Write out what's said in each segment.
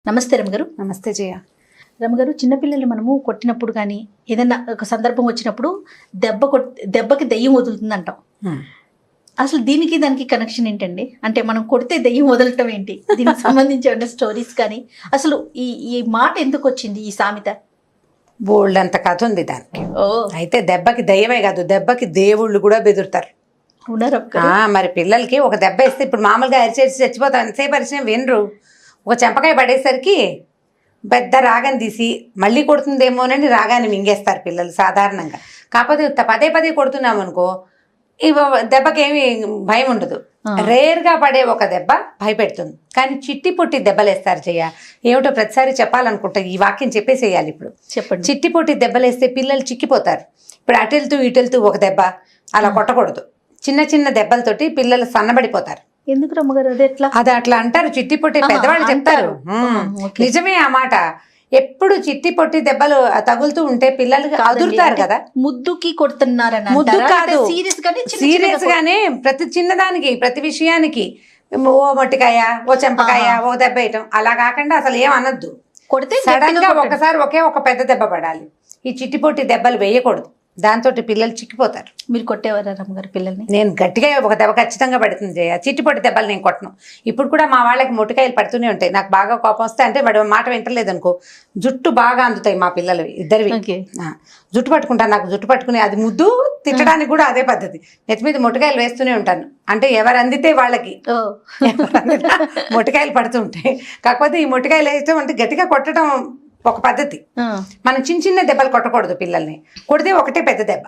నమస్తే రమగారు. నమస్తే జయ. రమగారు, చిన్నపిల్లలు మనము కొట్టినప్పుడు కానీ ఏదైనా ఒక సందర్భం వచ్చినప్పుడు దెబ్బకి దెయ్యం వదులుతుంది అంటాం. అసలు దీనికి దానికి కనెక్షన్ ఏంటండి? అంటే మనం కొడితే దెయ్యం వదలటం ఏంటి? దీనికి సంబంధించి ఏమైనా స్టోరీస్ కానీ, అసలు ఈ ఈ మాట ఎందుకు వచ్చింది, ఈ సామెత? బోల్డ్ అంత కథ ఉంది దానికి. అయితే దెబ్బకి దయ్యమే కాదు, దెబ్బకి దేవుళ్ళు కూడా బెదురుతారు. మరి పిల్లలకి ఒక దెబ్బ వేస్తే ఇప్పుడు మామూలుగా అరిచేసి చచ్చిపోతాం, ఎంతసేపు అరిచినా వినరు. ఒక చెంపకాయ పడేసరికి పెద్ద రాగం తీసి మళ్ళీ కొడుతుందేమోనని రాగాన్ని మింగేస్తారు పిల్లలు సాధారణంగా. కాకపోతే పదే పదే కొడుతున్నాం అనుకో, దెబ్బకేమి భయం ఉండదు. రేర్గా పడే ఒక దెబ్బ భయపెడుతుంది. కానీ చిట్టి పొట్టి దెబ్బలేస్తారు జయ. ఏమిటో ప్రతిసారి చెప్పాలనుకుంటా, ఈ వాక్యం చెప్పేసేయాలి ఇప్పుడు. చెప్పండి. చిట్టి పొట్టి దెబ్బలేస్తే పిల్లలు చిక్కిపోతారు. ఇప్పుడు అటెళ్తూ ఒక దెబ్బ అలా కొట్టకూడదు. చిన్న చిన్న దెబ్బలతోటి పిల్లలు సన్నబడిపోతారు. ఎందుకు రమ్మగారు? అది అట్లా అంటారు, చిట్టి పొట్టి పెద్దవాళ్ళు చెప్తారు. నిజమే ఆ మాట. ఎప్పుడు చిట్టి పొట్టి దెబ్బలు తగులుతూ ఉంటే పిల్లలు అదురుతారు కదా. ముద్దుకి కొడుతున్నారని ముద్దు కాదు, సీరియస్ గానే ప్రతి చిన్నదానికి ప్రతి విషయానికి ఓ మొట్టికాయ, ఓ చెంపకాయ, ఓ దెబ్బ వేయటం అలా కాకుండా అసలు ఏం అనొద్దు. కొడితే సడన్ గా ఒకసారి ఒక పెద్ద దెబ్బ పడాలి. ఈ చిట్టి పొట్టి దెబ్బలు వేయకూడదు, దాంతో పిల్లలు చిక్కిపోతారు. మీరు కొట్టేవారా రమ్మగారు పిల్లల్ని? నేను గట్టిగా ఒక దెబ్బ ఖచ్చితంగా పడుతుంది జయ. చిట్టిపొట్టి దెబ్బలు నేను కొట్టను. ఇప్పుడు కూడా మా వాళ్ళకి మొట్టికాయలు పడుతూనే ఉంటాయి. నాకు బాగా కోపం వస్తే, అంటే వాడు మాట వింటలేదు అనుకో, జుట్టు బాగా అందుతాయి మా పిల్లలు ఇద్దరివి. జుట్టు పట్టుకుంటాను, నాకు జుట్టు పట్టుకుని అది ముద్దు తిట్టడానికి కూడా అదే పద్ధతి. నెత్తి మీద మొట్టికాయలు వేస్తూనే ఉంటాను. అంటే ఎవరు అందితే వాళ్ళకి మొట్టికాయలు పడుతూ ఉంటాయి. కాకపోతే ఈ మొట్టికాయలు వేయటం అంటే గట్టిగా కొట్టడం ఒక పద్ధతి. మనం చిన్న చిన్న దెబ్బలు కొట్టకూడదు పిల్లల్ని. కొడితే ఒకటే పెద్ద దెబ్బ.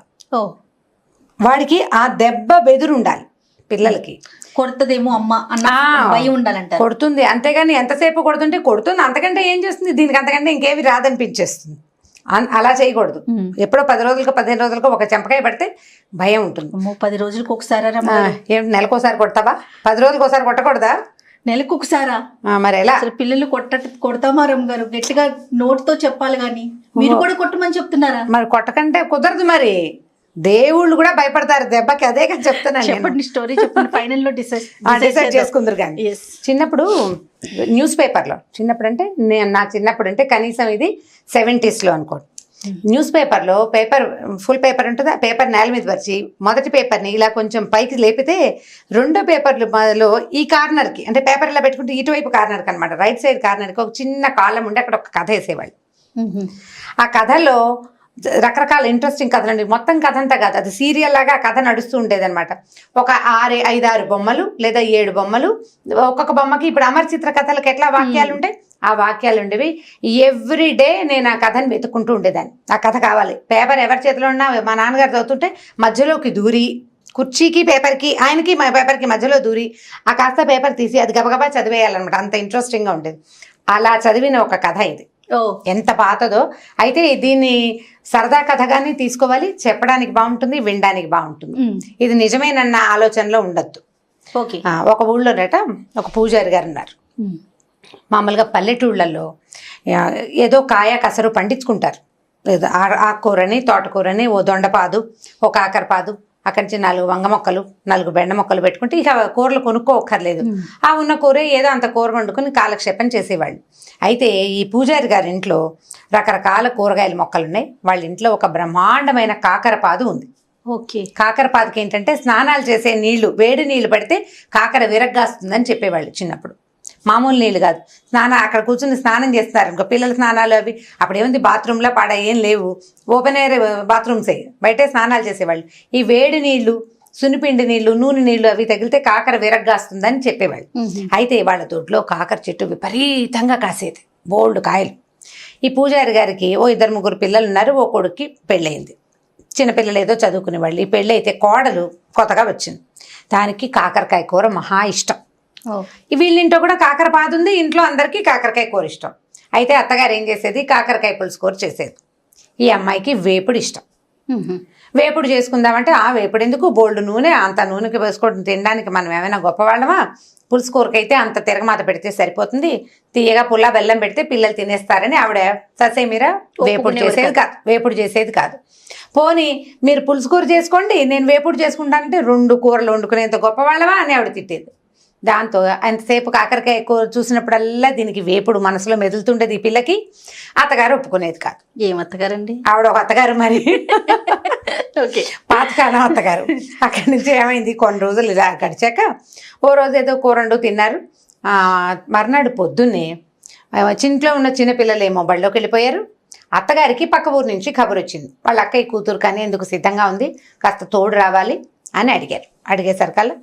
వాడికి ఆ దెబ్బ బెదురు ఉండాలి పిల్లలకి. కొడుతుందేమో అమ్మ అన్న భయం ఉండాలంట. కొడుతుంది, అంతేగాని ఎంతసేపు కొడుతుంది, అంతకంటే ఏం చేస్తుంది, దీనికి అంతకంటే ఇంకేవి రాదనిపించేస్తుంది. అలా చేయకూడదు. ఎప్పుడో 10 రోజులకు 15 రోజులకు ఒక చెంపకాయ పడితే భయం ఉంటుంది. 10 రోజులకు ఒకసారి? ఏమిటి నెలకోసారి కొడతావా? 10 రోజులకు ఒకసారి కొట్టకూడదా? నెలకు ఒకసారా? మరి ఎలా? అసలు పిల్లలు కొడతామా రమ్మ గారు? గట్టిగా నోట్తో చెప్పాలి కానీ మీరు కూడా కొట్టమని చెప్తున్నారా? మరి కొట్టకంటే కుదరదు. మరి దేవుళ్ళు కూడా భయపడతారు దెబ్బకి. అదే కానీ చెప్తున్నాను. చెప్పండి, స్టోరీ చెప్పండి. ఫైనల్ లో డిసైడ్ చేసుకుందరు. కానీ చిన్నప్పుడు న్యూస్ పేపర్లో, చిన్నప్పుడు అంటే నా చిన్నప్పుడు అంటే కనీసం ఇది 70s లో అనుకోండి, న్యూస్ పేపర్లో ఫుల్ పేపర్ ఉంటుంది. ఆ పేపర్ నేల మీద పరిచి మొదటి పేపర్ని ఇలా కొంచెం పైకి లేపితే రెండో పేపర్లో ఈ కార్నర్కి, అంటే పేపర్ ఇలా పెట్టుకుంటే ఇటువైపు కార్నర్కి అనమాట, రైట్ సైడ్ కార్నర్కి ఒక చిన్న కాలం ఉండి అక్కడ ఒక కథ వేసేవాళ్ళు. ఆ కథలో రకరకాల ఇంట్రెస్టింగ్ కథలు అండి. మొత్తం కథ అంతా కాదు, అది సీరియల్ లాగా కథ నడుస్తూ ఉండేది అనమాట. ఒక 5-6 బొమ్మలు లేదా 7 బొమ్మలు, ఒక్కొక్క బొమ్మకి ఇప్పుడు అమర చిత్ర కథలకు ఎట్లా వాక్యాలు ఉంటాయి, ఆ వాక్యాలు ఉండేవి. ఎవ్రీ డే నేను ఆ కథను వెతుక్కుంటూ ఉండేదాన్ని. ఆ కథ కావాలి. పేపర్ ఎవరి చేతిలో ఉన్నా మా నాన్నగారు చదువుతుంటే మధ్యలోకి దూరి, కుర్చీకి పేపర్కి, ఆయనకి మా పేపర్కి మధ్యలో దూరి ఆ కాస్త పేపర్ తీసి అది గబగబా చదివేయాలన్నమాట. అంత ఇంట్రెస్టింగ్గా ఉండేది. అలా చదివిన ఒక కథ ఇది. ఎంత పాతదో. అయితే దీన్ని సరదా కథగానే తీసుకోవాలి, చెప్పడానికి బాగుంటుంది, వినడానికి బాగుంటుంది. ఇది నిజమేనన్న ఆలోచనలో ఉండద్దు. ఒక ఊళ్ళోనట ఒక పూజారి గారు ఉన్నారు. మామూలుగా పల్లెటూళ్ళల్లో ఏదో కాయ కసరు పండించుకుంటారు. ఏదో ఆకుకూరని, తోటకూరని, ఓ దొండపాదు, ఓ కాకరపాదు, అక్కడి నుంచి 4 వంగ మొక్కలు, 4 బెండ మొక్కలు పెట్టుకుంటే ఇక కూరలు కొనుక్కోక్కర్లేదు. ఆ ఉన్న కూర ఏదో అంత కూర వండుకొని కాలక్షేపం చేసేవాళ్ళు. అయితే ఈ పూజారి గారి ఇంట్లో రకరకాల కూరగాయల మొక్కలు ఉన్నాయి. వాళ్ళ ఇంట్లో ఒక బ్రహ్మాండమైన కాకరపాదు ఉంది. కాకరపాదుకి ఏంటంటే స్నానాలు చేసే నీళ్లు, వేడి నీళ్లు పడితే కాకర విరగ్గాస్తుందని చెప్పేవాళ్ళు చిన్నప్పుడు. మామూలు నీళ్ళు కాదు, అక్కడ కూర్చుని స్నానం చేస్తున్నారు ఇంకా పిల్లల స్నానాలు అవి. అప్పుడేముంది, బాత్రూంలో ఏం లేవు, ఓపెన్ ఎయిర్ బాత్రూమ్సే, బయటే స్నానాలు చేసేవాళ్ళు. ఈ వేడి నీళ్లు, సునిపిండి నీళ్లు, నూనె నీళ్లు అవి తగిలితే కాకర విరగ్గాస్తుందని చెప్పేవాళ్ళు. అయితే వాళ్ళ తోటలో కాకర చెట్టు విపరీతంగా కాసేది, బోల్డ్ కాయలు. ఈ పూజారి గారికి ఓ 2-3 పిల్లలు ఉన్నారు. ఓ కొడుక్కి పెళ్ళయింది. చిన్నపిల్లలు ఏదో చదువుకునేవాళ్ళు. ఈ పెళ్ళి అయితే కోడలు కొత్తగా వచ్చింది. దానికి కాకరకాయ కూర మహా ఇష్టం. వీళ్ళింట్లో కూడా కాకరపాదు ఉంది, ఇంట్లో అందరికీ కాకరకాయ కూర ఇష్టం. అయితే అత్తగారు ఏం చేసేది, కాకరకాయ పులుసు కూర చేసేది. ఈ అమ్మాయికి వేపుడు ఇష్టం. వేపుడు చేసుకుందామంటే ఆ వేపుడు ఎందుకు, బోల్డ్ నూనె, అంత నూనెకి వేసుకోవడం తినడానికి మనం ఏమైనా గొప్పవాళ్ళమా? పులుసు కూరకైతే అంత తిరగమాత పెడితే సరిపోతుంది, తీయగా పుల్ల బెల్లం పెడితే పిల్లలు తినేస్తారని ఆవిడ ససేమిరా వేపుడు చేసేది కాదు. పోనీ మీరు పులుసు కూర చేసుకోండి, నేను వేపుడు చేసుకుంటానంటే 2 కూరలు వండుకునేంత గొప్పవాళ్ళమా అని ఆవిడ తిట్టేది. దాంతో అంతసేపు కాకరకాయ కూర చూసినప్పుడల్లా దీనికి వేపుడు మనసులో మెదులుతుండేది ఈ పిల్లకి. అత్తగారు ఒప్పుకునేది కాదు. ఏం అత్తగారండి? ఆవిడ ఒక అత్తగారు మరి. ఓకే. పాతకాలం అత్తగారు. అక్కడి నుంచి ఏమైంది, కొన్ని రోజులు ఇలా గడిచాక ఓ రోజు ఏదో కూరండు తిన్నారు. మర్నాడు పొద్దున్నే ఇంట్లో ఉన్న చిన్నపిల్లలు ఏమో బళ్ళోకి వెళ్ళిపోయారు. అత్తగారికి పక్క ఊరు నుంచి కబురు వచ్చింది, వాళ్ళ అక్కయ్య కూతురు కానీ ఎందుకు సిద్ధంగా ఉంది, కాస్త తోడు రావాలి అని అడిగారు. అడిగేసరికల్లా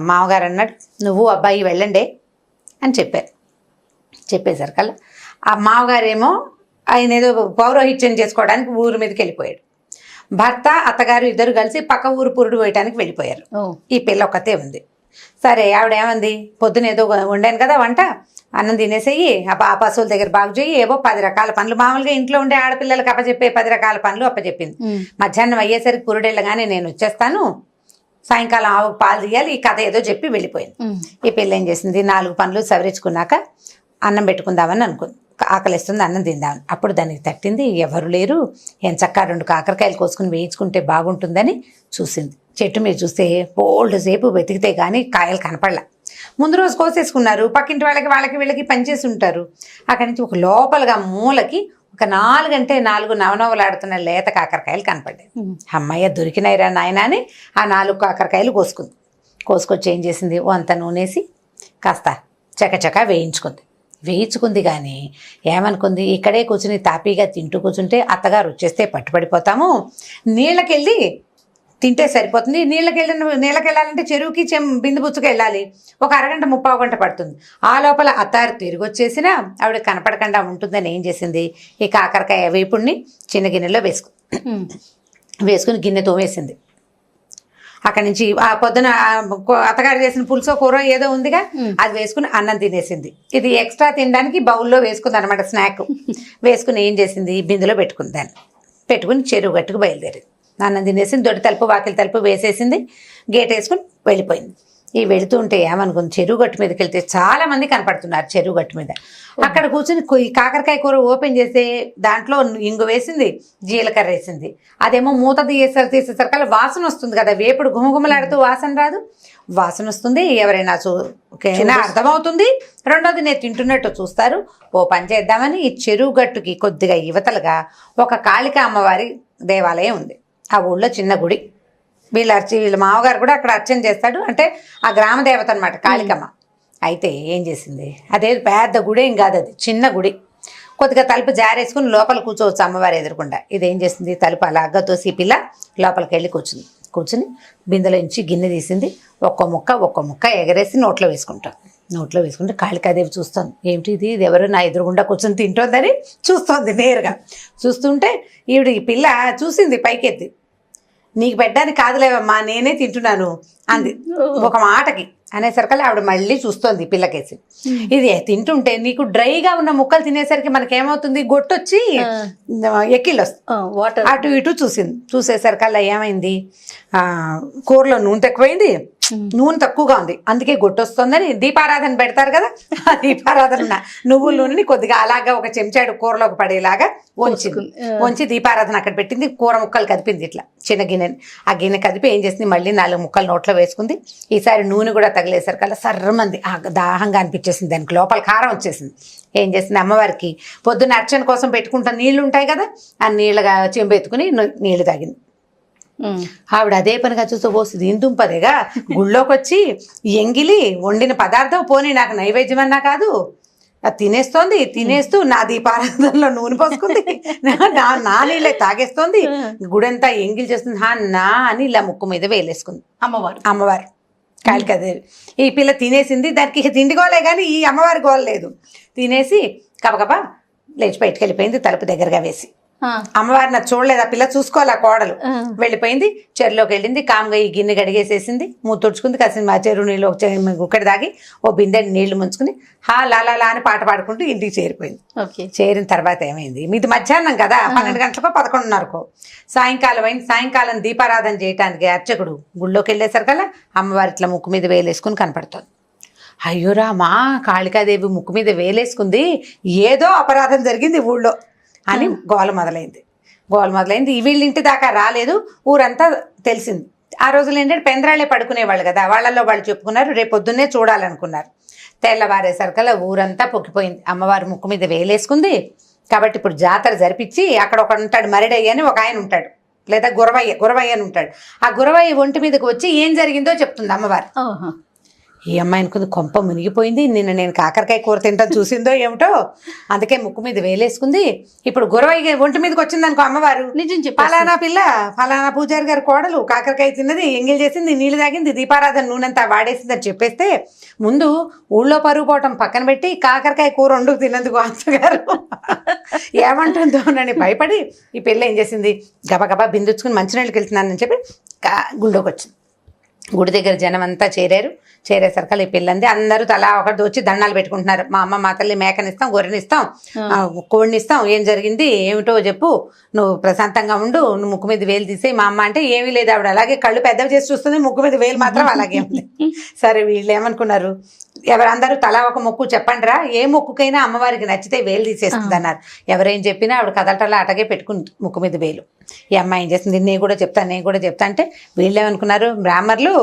మామగారు అన్నాడు, నువ్వు అబ్బాయి వెళ్ళండి అని చెప్పారు. చెప్పేసరికల్లా ఆ మామగారేమో ఆయన ఏదో పౌరోహిత్యం చేసుకోవడానికి ఊరి మీదకి వెళ్ళిపోయాడు. భర్త అత్తగారు ఇద్దరు కలిసి పక్క ఊరు పురుడు వేయడానికి వెళ్ళిపోయారు. ఈ పిల్ల ఒక్కతే ఉంది. సరే ఆవిడ ఏమంది, పొద్దున ఏదో వండాను కదా వంట, అన్నం తినేసేయి, ఆ పశువుల దగ్గర బాగు చేయి, ఏవో 10 రకాల పనులు, మామూలుగా ఇంట్లో ఉండే ఆడపిల్లలకు అప్పచెప్పే 10 రకాల పనులు అప్పచెప్పింది. మధ్యాహ్నం అయ్యేసరికి పురుడెళ్ళగానే నేను వచ్చేస్తాను, సాయంకాలం ఆవుకు పాలు తీయాలి, ఈ కథ ఏదో చెప్పి వెళ్ళిపోయింది. ఈ పిల్ల ఏం చేసింది, 4 పనులు సవరించుకున్నాక అన్నం పెట్టుకుందామని అనుకుంది. ఆకలిస్తుంది, అన్నం తిందామని. అప్పుడు దానికి తట్టింది, ఎవరు లేరు, ఏం చక్కగా 2 కాకరకాయలు కోసుకుని వేయించుకుంటే బాగుంటుందని చూసింది. చెట్టు మీద చూస్తే బోల్డ్ సేపు వెతికితే కానీ కాయలు కనపడలా. ముందు రోజు కోసేసుకున్నారు, పక్కింటి వాళ్ళకి వీళ్ళకి పనిచేసి ఉంటారు. అక్కడి నుంచి ఒక లోపలగా మూలకి ఒక 4 అంటే 4 నవనవలాడుతున్న లేత కాకరకాయలు కనపడ్డాయి. అమ్మయ్య దొరికినాయిరా నాయన అని ఆ 4 కాకరకాయలు కోసుకొచ్చి ఏం చేసింది, అంత నూనెసి కాస్త చకచక వేయించుకుంది. కానీ ఏమనుకుంది, ఇక్కడే కూర్చుని తాపీగా తింటూ కూర్చుంటే అత్తగారు వచ్చేస్తే పట్టుబడిపోతాము, నీళ్ళకెళ్ళి తింటే సరిపోతుంది. నీళ్ళకెళ్ళాలంటే చెరువుకి బిందు బుచ్చుకు వెళ్ళాలి, ఒక అరగంట 30 గంట పడుతుంది. ఆ లోపల అత్తారు తిరిగి వచ్చేసినా ఆవిడ కనపడకుండా ఉంటుందని ఏం చేసింది, ఈ కాకరకాయ వేపుడిని చిన్న గిన్నెలో వేసుకుని గిన్నె తోమేసింది. అక్కడి నుంచి ఆ పొద్దున అత్తగారు చేసిన పులుసో కూర ఏదో ఉందిగా, అది వేసుకుని అన్నం తినేసింది. ఇది ఎక్స్ట్రా తినడానికి బౌల్లో వేసుకుంది అనమాట, స్నాక్ వేసుకుని ఏం చేసింది, బిందులో పెట్టుకుని చెరువు గట్టుకు బయలుదేరింది. అన్నం తినేసింది, దొడ్డి తలుపు వాకిలి తలుపు వేసేసింది, గేట్ వేసుకుని వెళ్ళిపోయింది. ఈ వెళుతూ ఉంటే ఏమనుకుంది, చెరువు గట్టు మీదకి వెళ్తే చాలా మంది కనపడుతున్నారు. చెరువు గట్టు మీద అక్కడ కూర్చుని కాకరకాయ కూర ఓపెన్ చేస్తే దాంట్లో ఇంగు వేసింది, జీలకర్ర వేసింది. అదేమో మూత తీసేసరికల్లా వాసన వస్తుంది కదా, వేపుడు గుమగుమలాడుతూ వాసన రాదు, వాసన వస్తుంది. ఎవరైనా అర్థమవుతుంది. రెండోది నేను తింటున్నట్టు చూస్తారు. ఓ పని చేద్దామని ఈ చెరువు గట్టుకి కొద్దిగా యువతలుగా ఒక కాళిక అమ్మవారి దేవాలయం ఉంది. ఆ ఊళ్ళో చిన్న గుడి. వీళ్ళ మామగారు కూడా అక్కడ అర్చన చేస్తాడు, అంటే ఆ గ్రామ దేవత అనమాట కాళికమ్మ. అయితే ఏం చేసింది, అదే పెద్ద గుడి ఏం కాదు, అది చిన్న గుడి. కొద్దిగా తలుపు జారేసుకుని లోపల కూర్చోవచ్చు అమ్మవారు ఎదురకుండా. ఇదేం చేసింది, తలుపు అలాగా తోసి పిల్ల లోపలికి వెళ్ళి కూర్చుని బిందెలో నుంచి గిన్నె తీసింది, ఒక్క ముక్క ఎగరేసి నోట్లో వేసుకుంటే కాళికాదేవి చూస్తుంది. ఏమిటి ఇది ఎవరు నా ఎదురుగుండా కూర్చొని తింటోందని చూస్తోంది నేరుగా. చూస్తుంటే ఈ పిల్ల చూసింది పైకెత్తి, నీకు పెట్టడానికి కాదులేవమ్మా, నేనే తింటున్నాను అంది ఒక మాటకి. అనేసరికల్లా ఆవిడ మళ్ళీ చూస్తోంది పిల్లకేసి. ఇది తింటుంటే నీకు డ్రైగా ఉన్న ముక్కలు తినేసరికి మనకేమవుతుంది, గొట్టొచ్చి ఎక్కిళ్ళు వస్తాయి. అటు ఇటు చూసేసరికల్లా ఏమైంది, కూరలో నూనె తక్కువైంది, నూనె తక్కువగా ఉంది, అందుకే గొట్టొస్తుందని దీపారాధన పెడతారు కదా, ఆ దీపారాధన నువ్వుల నూనెని కొద్దిగా అలాగా ఒక చెంచాడు కూరలోకి పడేలాగా వంచి దీపారాధన అక్కడ పెట్టింది. కూర ముక్కలు కదిపింది ఇట్లా చిన్న గిన్నెని. ఆ గిన్నె కదిపి ఏం చేసింది, మళ్ళీ 4 ముక్కలు నోట్లో వేసుకుంది. ఈసారి నూనె కూడా తగిలేసరికల్లా సర్రమంది దాహంగా అనిపించేసింది, దానికి లోపల కారం వచ్చేసింది. ఏం చేసింది, అమ్మవారికి పొద్దున్న అర్చన కోసం పెట్టుకుంటా నీళ్లు ఉంటాయి కదా, ఆ నీళ్ళగా చెంబెత్తుకుని నీళ్లు తాగింది. ఆవిడ అదే పనిగా చూస్తూ పోస్తుంది, ఇందుంపదేగా గుళ్ళోకి వచ్చి ఎంగిలి వండిన పదార్థం పోనీ నాకు నైవేద్యం కాదు, తినేస్తూ నా దీపారాధనలో నూనె పోసుకుంది, నా నీళ్ళే తాగేస్తోంది, గుడంతా ఎంగిలి చేస్తుంది నా అని ఇలా ముక్కు మీద వేలేసుకుంది అమ్మవారు కాళికాదేవి. ఈ పిల్ల తినేసింది, దానికి తిండి గోలే కానీ ఈ అమ్మవారి గోల లేదు. తినేసి కబకబా లేచి బయటకు వెళ్ళిపోయింది, తలుపు దగ్గరగా వేసి. అమ్మవారిని చూడలేదు, ఆ పిల్ల చూసుకోవాలి, కోడలు వెళ్ళిపోయింది. చెరువులోకి వెళ్ళింది, కామ్గా ఈ గిన్నె గడిగేసేసింది, తుడుచుకుంది. కాసిన మా చెరువు నీళ్ళు ఒకటి దాగి ఓ బిందె నీళ్లు ముంచుకుని లాలా అని పాట పాడుకుంటూ ఇంటికి చేరిపోయింది. చేరిన తర్వాత ఏమైంది, మీది మధ్యాహ్నం కదా, 12 గంటలకో 11:30కో సాయంకాలం అయింది. సాయంకాలం దీపారాధన చేయటానికి అర్చకుడు గుళ్ళోకి వెళ్ళేసరికల్లా అమ్మవారి ఇట్లా ముక్కు మీద వేలేసుకుని కనపడుతుంది. అయ్యో రామా, కాళికాదేవి ముక్కు మీద వేలేసుకుంది, ఏదో అపరాధం జరిగింది ఊళ్ళో అని గోల మొదలైంది. వీళ్ళ ఇంటి దాకా రాలేదు, ఊరంతా ఆ రోజులు ఏంటంటే పెందరాళ్ళే పడుకునేవాళ్ళు కదా, వాళ్ళల్లో వాళ్ళు చెప్పుకున్నారు, రేపు పొద్దున్నే చూడాలనుకున్నారు. తెల్లవారేసరికల్లా ఊరంతా పొక్కిపోయింది. అమ్మవారి ముక్కు మీద వేలేసుకుంది కాబట్టి ఇప్పుడు జాతర జరిపించి అక్కడ ఒక ఉంటాడు, మరిడయ్య అని ఒక ఆయన ఉంటాడు, లేదా గురవయ్య అని ఉంటాడు. ఆ గురవయ్య ఒంటి మీదకి వచ్చి ఏం జరిగిందో చెప్తుంది అమ్మవారు. ఈ అమ్మాయి అనుకుంది కొంప మునిగిపోయింది, నిన్న నేను కాకరకాయ కూర తింటా చూసిందో ఏమిటో, అందుకే ముక్కు మీద వేలేసుకుంది. ఇప్పుడు గురవయ్య ఒంటి మీదకి వచ్చింది అనుకో అమ్మవారు, నిజం చెప్పి ఫలానా పిల్ల ఫలానా పూజారి గారి కోడలు కాకరకాయ తిన్నది, ఎంగిల్ చేసింది, నీళ్ళు తాగింది, దీపారాధన నూనెంతా వాడేసింది అని చెప్పేస్తే ముందు ఊళ్ళో పరుగు పోవటం పక్కన పెట్టి కాకరకాయ కూర వండుకు తిన్నందుకు అత్తగారు ఏమంటుందో అని భయపడి ఈ పిల్ల ఏం చేసింది, గబగబా బిందుచ్చుకుని మంచినీళ్ళకి వెళ్తున్నానని చెప్పి గుళ్ళోకి వచ్చింది. గుడి దగ్గర జనం అంతా చేరేసరికి ఈ పిల్లంది అందరూ తలా ఒకటి వచ్చి దండాలు పెట్టుకుంటున్నారు. మా అమ్మ మా తల్లి మేకనిస్తాం, గొర్రెనిస్తాం, కోడినిస్తాం, ఏం జరిగింది ఏమిటో చెప్పు, నువ్వు ప్రశాంతంగా ఉండు, నువ్వు ముక్కు మీద వేలు తీసేయి. మా అమ్మ అంటే ఏమీ లేదు, ఆవిడ అలాగే కళ్ళు పెద్దవి చేసి చూస్తుంది, ముక్కు మీద వేలు మాత్రం అలాగే ఉంది. సరే వీళ్ళు ఏమనుకున్నారు, ఎవరందరూ తలా ఒక మొక్కు చెప్పండిరా, ఏ మొక్కుకైనా అమ్మవారికి నచ్చితే వేలు తీసేస్తుంది అన్నారు. ఎవరేం చెప్పినా ఆవిడ కదలటలా అటగే పెట్టుకుంది ముక్కు మీద వేలు. ఈ అమ్మాయి ఏం చేస్తుంది, నేను కూడా చెప్తా అంటే వీళ్ళు ఏమనుకున్నారు, బ్రాహ్మణులు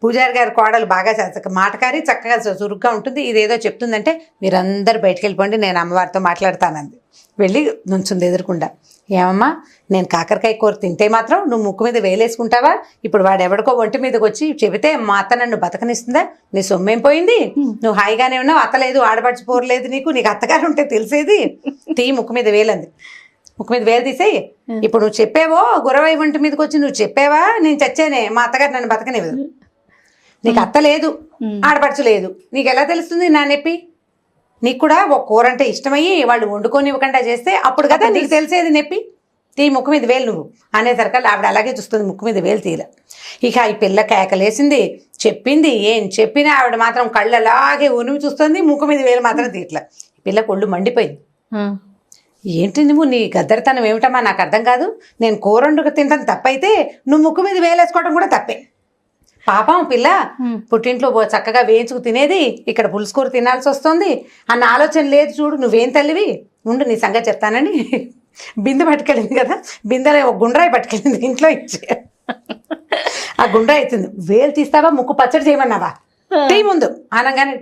పూజారి గారి కోడలు బాగా మాటకారి చక్కగా చురుగ్గా ఉంటుంది, ఇదేదో చెప్తుందంటే మీరందరూ బయటకు వెళ్ళిపోండి, నేను అమ్మవారితో మాట్లాడతానంది. వెళ్ళి నుంచుంది ఎదురుకుండా. ఏమమ్మా, నేను కాకరకాయ కూర తింటే మాత్రం నువ్వు ముక్కు మీద వేలేసుకుంటావా? ఇప్పుడు వాడు ఎవడికో ఒంటి మీదకి వచ్చి చెబితే మా అత్త నన్ను బతకనిస్తుందా? నీ సొమ్మేం పోయింది, నువ్వు హాయిగానే ఉన్నావు, అత్తలేదు ఆడపడిచిపోరలేదు, నీకు అత్తగారు ఉంటే తెలిసేది, తీ ముక్కు మీద వేలంది. ముక్కు మీద వేలు తీసేయి. ఇప్పుడు నువ్వు చెప్పేవో గురవై ఒంటి మీదకి వచ్చి నువ్వు చెప్పేవా, నేను చచ్చానే, మా అత్తగారు నన్ను బతకనివ్వదు, నీకు అత్త లేదు ఆడపడుచు లేదు, నీకు ఎలా తెలుస్తుంది నా నొప్పి? నీకు కూడా ఒక కూర అంటే ఇష్టమయ్యి వాళ్ళు వండుకొని ఇవ్వకుండా చేస్తే అప్పుడు కదా నీకు తెలిసేది నొప్పి, తీ ముక్కు మీద వేలు నువ్వు అనేసరికల్లా ఆవిడ అలాగే చూస్తుంది, ముక్కు మీద వేలు తీల. ఇక ఈ పిల్ల కేకలేసింది, చెప్పింది, ఏం చెప్పినా ఆవిడ మాత్రం కళ్ళు అలాగే ఉనిమి చూస్తుంది, ముక్కు మీద వేలు మాత్రం తీట్ల. ఈ పిల్ల కొళ్ళు మండిపోయింది. ఏంటి నువ్వు, నీ గద్దరితనం ఏమిటమ్మా, నాకు అర్థం కాదు, నేను కూర వండుకు తింటాను తప్పైతే నువ్వు ముక్కు మీద వేలేసుకోవడం కూడా తప్పే. పాపం పిల్ల పుట్టింట్లో చక్కగా వేయించుకు తినేది, ఇక్కడ పులుసుకూర తినాల్సి వస్తుంది అన్న ఆలోచన లేదు చూడు, నువ్వేం తల్లివి, ఉండు నీ సంగతి చెప్తానని బిందె పట్టుకెళ్ళింది కదా, బిందెలో ఒక గుండ్రాయి పట్టుకెళ్ళింది ఇంట్లో ఇచ్చి. ఆ గుండ్రాయి ఎత్తింది, వేలు తీస్తావా, ముక్కు పచ్చడి చేయమన్నావా, టీ ముందు అనగానే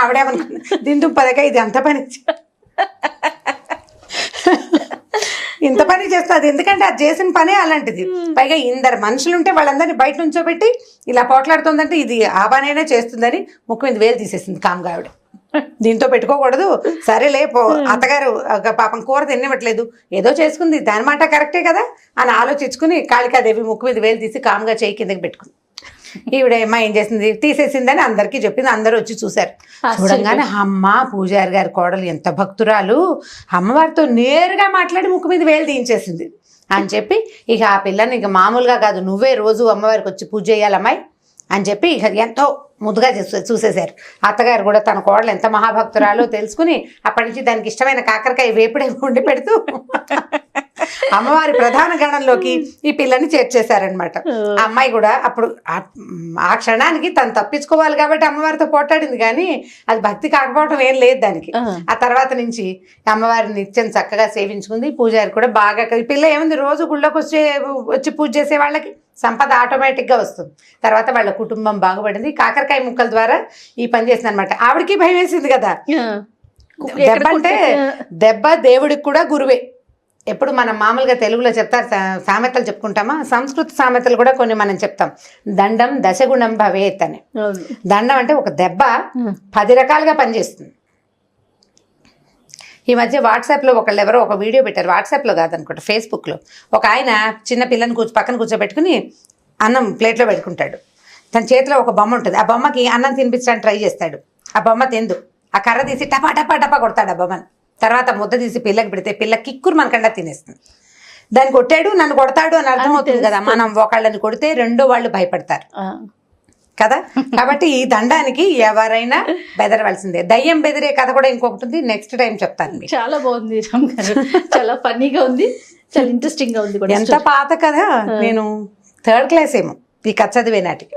ఆవిడేమనుకుంది, దిందు పదక ఇది అంత పని ఇంత పని చేస్తుంది, ఎందుకంటే అది చేసిన పనే అలాంటిది. పైగా ఇందరు మనుషులుంటే వాళ్ళందరినీ బయట నుంచోబెట్టి ఇలా పోట్లాడుతుందంటే ఇది ఆ పనైనా చేస్తుందని ముక్కు మీద వేలు తీసేసింది కామ్గా ఆవిడ. దీంతో పెట్టుకోకూడదు, సరేలే అత్తగారు పాపం కూర తినివ్వట్లేదు, ఏదో చేసుకుంది, దాని మాట కరెక్టే కదా అని ఆలోచించుకుని కాళికాదేవి ముక్కు మీద వేలు తీసి కామ్గా చేయి కిందకి పెట్టుకుంది. ఈవిడ అమ్మ ఏం చేసింది, తీసేసిందని అందరికీ చెప్పింది. అందరూ వచ్చి చూశారు. చూడంగానే అమ్మ పూజారి గారి కోడలు ఎంత భక్తురాలు, అమ్మవారితో నేరుగా మాట్లాడి ముక్కు మీద వేలు తీయించేసింది అని చెప్పి ఇక ఆ పిల్లని ఇక మామూలుగా కాదు, నువ్వే రోజు అమ్మవారికి వచ్చి పూజ చేయాలమ్మాయి అని చెప్పి ఇక ఎంతో ముద్దుగా చూసేశారు. అత్తగారు కూడా తన కోడలు ఎంత మహాభక్తురాలో తెలుసుకుని అప్పటి నుంచి దానికి ఇష్టమైన కాకరకాయ వేపుడే వండి పెడుతూ అమ్మవారి ప్రధాన గణంలోకి ఈ పిల్లని చేర్చేశారనమాట. ఆ అమ్మాయి కూడా అప్పుడు ఆ క్షణానికి తను తప్పించుకోవాలి కాబట్టి అమ్మవారితో పోట్లాడింది, కానీ అది భక్తి కాకపోవడం ఏం లేదు దానికి. ఆ తర్వాత నుంచి అమ్మవారిని నిత్యం చక్కగా సేవించుకుంది. పూజారి కూడా బాగా, ఈ పిల్ల ఏముంది రోజు గుళ్ళోకి వచ్చి పూజ చేసే వాళ్ళకి సంపద ఆటోమేటిక్గా వస్తుంది. తర్వాత వాళ్ళ కుటుంబం బాగుపడింది. కాకరకాయ ముక్కల ద్వారా ఈ పని చేసింది అనమాట. ఆవిడకి భయం వేసింది కదా, దెబ్బ అంటే దెబ్బ దేవుడికి కూడా గురువే. ఎప్పుడు మనం మామూలుగా తెలుగులో చెప్తారు, సామెతలు చెప్పుకుంటామా, సంస్కృత సామెతలు కూడా కొన్ని మనం చెప్తాం. దండం దశగుణం భవేత్ అని. దండం అంటే ఒక దెబ్బ 10 రకాలుగా పనిచేస్తుంది. ఈ మధ్య వాట్సాప్లో ఒకళ్ళు ఎవరో ఒక వీడియో పెట్టారు, వాట్సాప్లో కాదనుకుంటా ఫేస్బుక్లో. ఒక ఆయన చిన్న పిల్లని పక్కన కూర్చోబెట్టుకుని అన్నం ప్లేట్లో పెట్టుకుంటాడు. తన చేతిలో ఒక బొమ్మ ఉంటుంది, ఆ బొమ్మకి అన్నం తినిపించడానికి ట్రై చేస్తాడు. ఆ బొమ్మ తిందు, ఆ కర్ర తీసి టపా టపా టపా కొడతాడు ఆ బొమ్మని. తర్వాత ముద్ద తీసి పిల్లకి పెడితే పిల్ల కిక్కురు మనకండా తినేస్తుంది. దాన్ని కొట్టాడు నన్ను కొడతాడు అని అర్థమవుతుంది కదా. మనం ఒకళ్ళని కొడితే రెండో వాళ్ళు భయపడతారు కదా. కాబట్టి ఈ దండానికి ఎవరైనా బెదరవలసిందే. దయ్యం బెదిరే కథ కూడా ఇంకొకటి ఉంది, నెక్స్ట్ టైం చెప్తాను. చాలా బాగుంది రామ్ గారు, చాలా ఫన్నీగా ఉంది, చాలా ఇంట్రెస్టింగ్ గా ఉంది కూడా. ఎంత పాత కథ, నేను 3rd క్లాస్ ఏమో ఈ కథ చదివే నాటికి.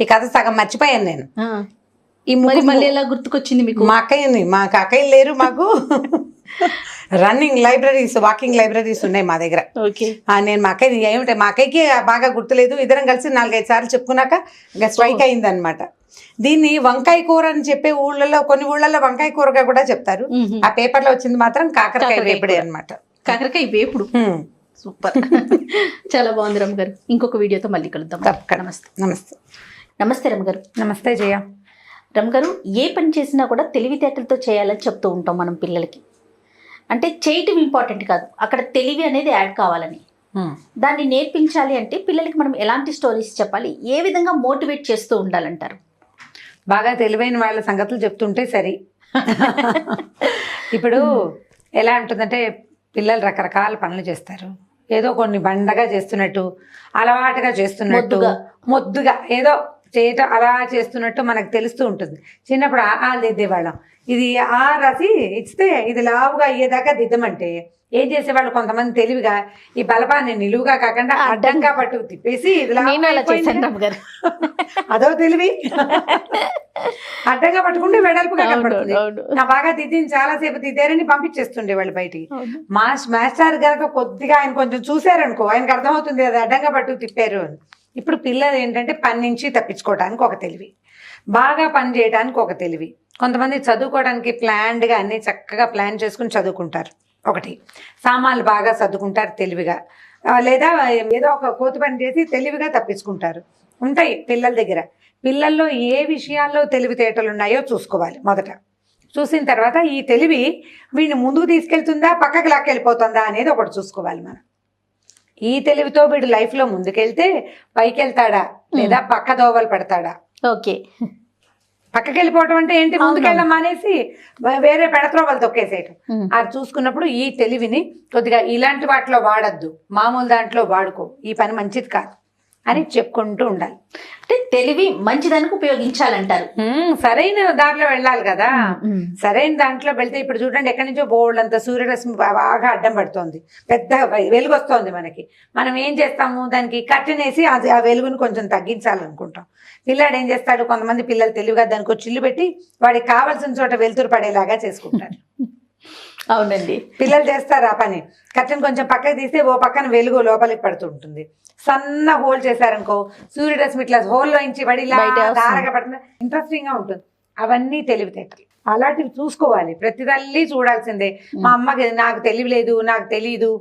ఈ కథ సగం మర్చిపోయాను నేను. ఈ మళ్ళీ ఎలా గుర్తుకొచ్చింది మీకు? మా అక్కయ్యని, మాకు అక్కయ్యలు లేరు మాకు. రన్నింగ్ లైబ్రరీస్, వాకింగ్ లైబ్రరీస్ ఉన్నాయి మా దగ్గర. ఓకే. నేను మా అక్కయ్య ఏమిటి, మా అక్కయ్యకి బాగా గుర్తులేదు, ఇద్దరం కలిసి 4-5 సార్లు చెప్పుకున్నాక ఇంకా స్ట్రైక్ అయిందనమాట. దీన్ని వంకాయ కూర అని చెప్పే ఊళ్ళలో, కొన్ని ఊళ్ళలో వంకాయ కూరగా కూడా చెప్తారు. ఆ పేపర్లో వచ్చింది మాత్రం కాకరకాయ వేపుడే అనమాట. కాకరకాయ వేపుడు. సూపర్. చాలా బాగుంది రమ్మ గారు. ఇంకొక వీడియోతో మళ్ళీ కలుద్దాం. నమస్తే. నమస్తే. నమస్తే రమ్మ గారు. నమస్తే జయ. రమ్మ గారు, ఏ పని చేసినా కూడా తెలివితేటలతో చేయాలని చెప్తూ ఉంటాం మనం పిల్లలకి. అంటే చేయటం ఇంపార్టెంట్ కాదు, అక్కడ తెలివి అనేది యాడ్ కావాలని. దాన్ని నేర్పించాలి అంటే పిల్లలకి మనం ఎలాంటి స్టోరీస్ చెప్పాలి, ఏ విధంగా మోటివేట్ చేస్తూ ఉండాలంటారు? బాగా తెలివైన వాళ్ళ సంగతులు చెప్తుంటే సరి. ఇప్పుడు ఎలా ఉంటుందంటే పిల్లలు రకరకాల పనులు చేస్తారు. ఏదో కొన్ని బండగా చేస్తున్నట్టు, అలవాటుగా చేస్తున్నట్టు, మొద్దుగా ఏదో చేయటం అలా చేస్తున్నట్టు మనకు తెలుస్తూ ఉంటుంది. చిన్నప్పుడు ఆలు దిద్దేవాళ్ళం. ఇది ఆ రాసి ఇస్తే ఇది లావుగా అయ్యేదాకా దిద్దమంటే ఏం చేసేవాళ్ళు కొంతమంది తెలివిగా ఈ బలపాన్ని నిలువుగా కాకుండా అడ్డంగా పట్టుకు తిప్పేసి అదో తెలివి. అడ్డంగా పట్టుకుంటే వెడల్పుగా కనపడుతుంది. నా బాగా దిద్దిని చాలాసేపు దిద్దారని పంపించేస్తుండే వాళ్ళు బయటికి. మాస్టర్ గనక కొద్దిగా ఆయన కొంచెం చూసారనుకో, ఆయనకు అర్థమవుతుంది అది అడ్డంగా పట్టుకు తిప్పారు అని. ఇప్పుడు పిల్లలు ఏంటంటే పని నుంచి తప్పించుకోవడానికి ఒక తెలివి, బాగా పని చేయడానికి ఒక తెలివి. కొంతమంది చదువుకోవడానికి ప్లాన్డ్గా అన్ని చక్కగా ప్లాన్ చేసుకుని చదువుకుంటారు. ఒకటి సామాన్లు బాగా సర్దుకుంటారు తెలివిగా, లేదా ఏదో ఒక కోతి పని చేసి తెలివిగా తప్పించుకుంటారు. ఉంటాయి పిల్లల దగ్గర. పిల్లల్లో ఏ విషయాల్లో తెలివితేటలు ఉన్నాయో చూసుకోవాలి. మొదట చూసిన తర్వాత ఈ తెలివి వీడిని ముందుకు తీసుకెళ్తుందా పక్కకి లాక్కెళ్ళిపోతుందా అనేది ఒకటి చూసుకోవాలి మనం. ఈ తెలివితో వీడు లైఫ్లో ముందుకెళ్తే పైకి వెళ్తాడా లేదా పక్క దోవలు పెడతాడా. ఓకే. పక్కకి వెళ్ళిపోవటం అంటే ఏంటి, ముందుకెళ్ళం అనేసి వేరే పెడత్రోవలు తొక్కేసేయటం. అది చూసుకున్నప్పుడు ఈ తెలివిని కొద్దిగా ఇలాంటి వాటిలో వాడద్దు, మామూలు దాంట్లో వాడుకో, ఈ పని మంచిది కాదు అని చెప్పుకుంటూ ఉండాలి. అంటే తెలివి మంచిదానికి ఉపయోగించాలంటారు. సరైన దాంట్లో వెళ్ళాలి కదా. సరైన దాంట్లో వెళ్తే ఇప్పుడు చూడండి ఎక్కడి నుంచో బోల్డ్ అంత సూర్యరశ్మి బాగా అడ్డం పడుతోంది, పెద్ద వెలుగు వస్తుంది మనకి. మనం ఏం చేస్తాము, దానికి కర్టెన్ వేసి అది ఆ వెలుగుని కొంచెం తగ్గించాలనుకుంటాం. పిల్లాడు ఏం చేస్తాడు, కొంతమంది పిల్లలు తెలివిగా దానికి ఒక చిల్లు పెట్టి వాడికి కావాల్సిన చోట వెలుతురు పడేలాగా చేసుకుంటారు. అవునండి, పిల్లలు చేస్తారు ఆ పని. కర్టెన్ కొంచెం పక్కకి తీస్తే ఓ పక్కన వెలుగు లోపలికి పడుతుంటుంది. సన్న హోల్ చేశారనుకో, సూర్యరశ్మి ఇట్లా హోల్లో నుంచి పడి దారగా పడుతుంది, ఇంట్రెస్టింగ్ గా ఉంటుంది. అవన్నీ తెలివితేటలు. అలాంటివి చూసుకోవాలి, ప్రతి తల్లి చూడాల్సిందే. మా అమ్మకి నాకు తెలివి లేదు, నాకు తెలీదు,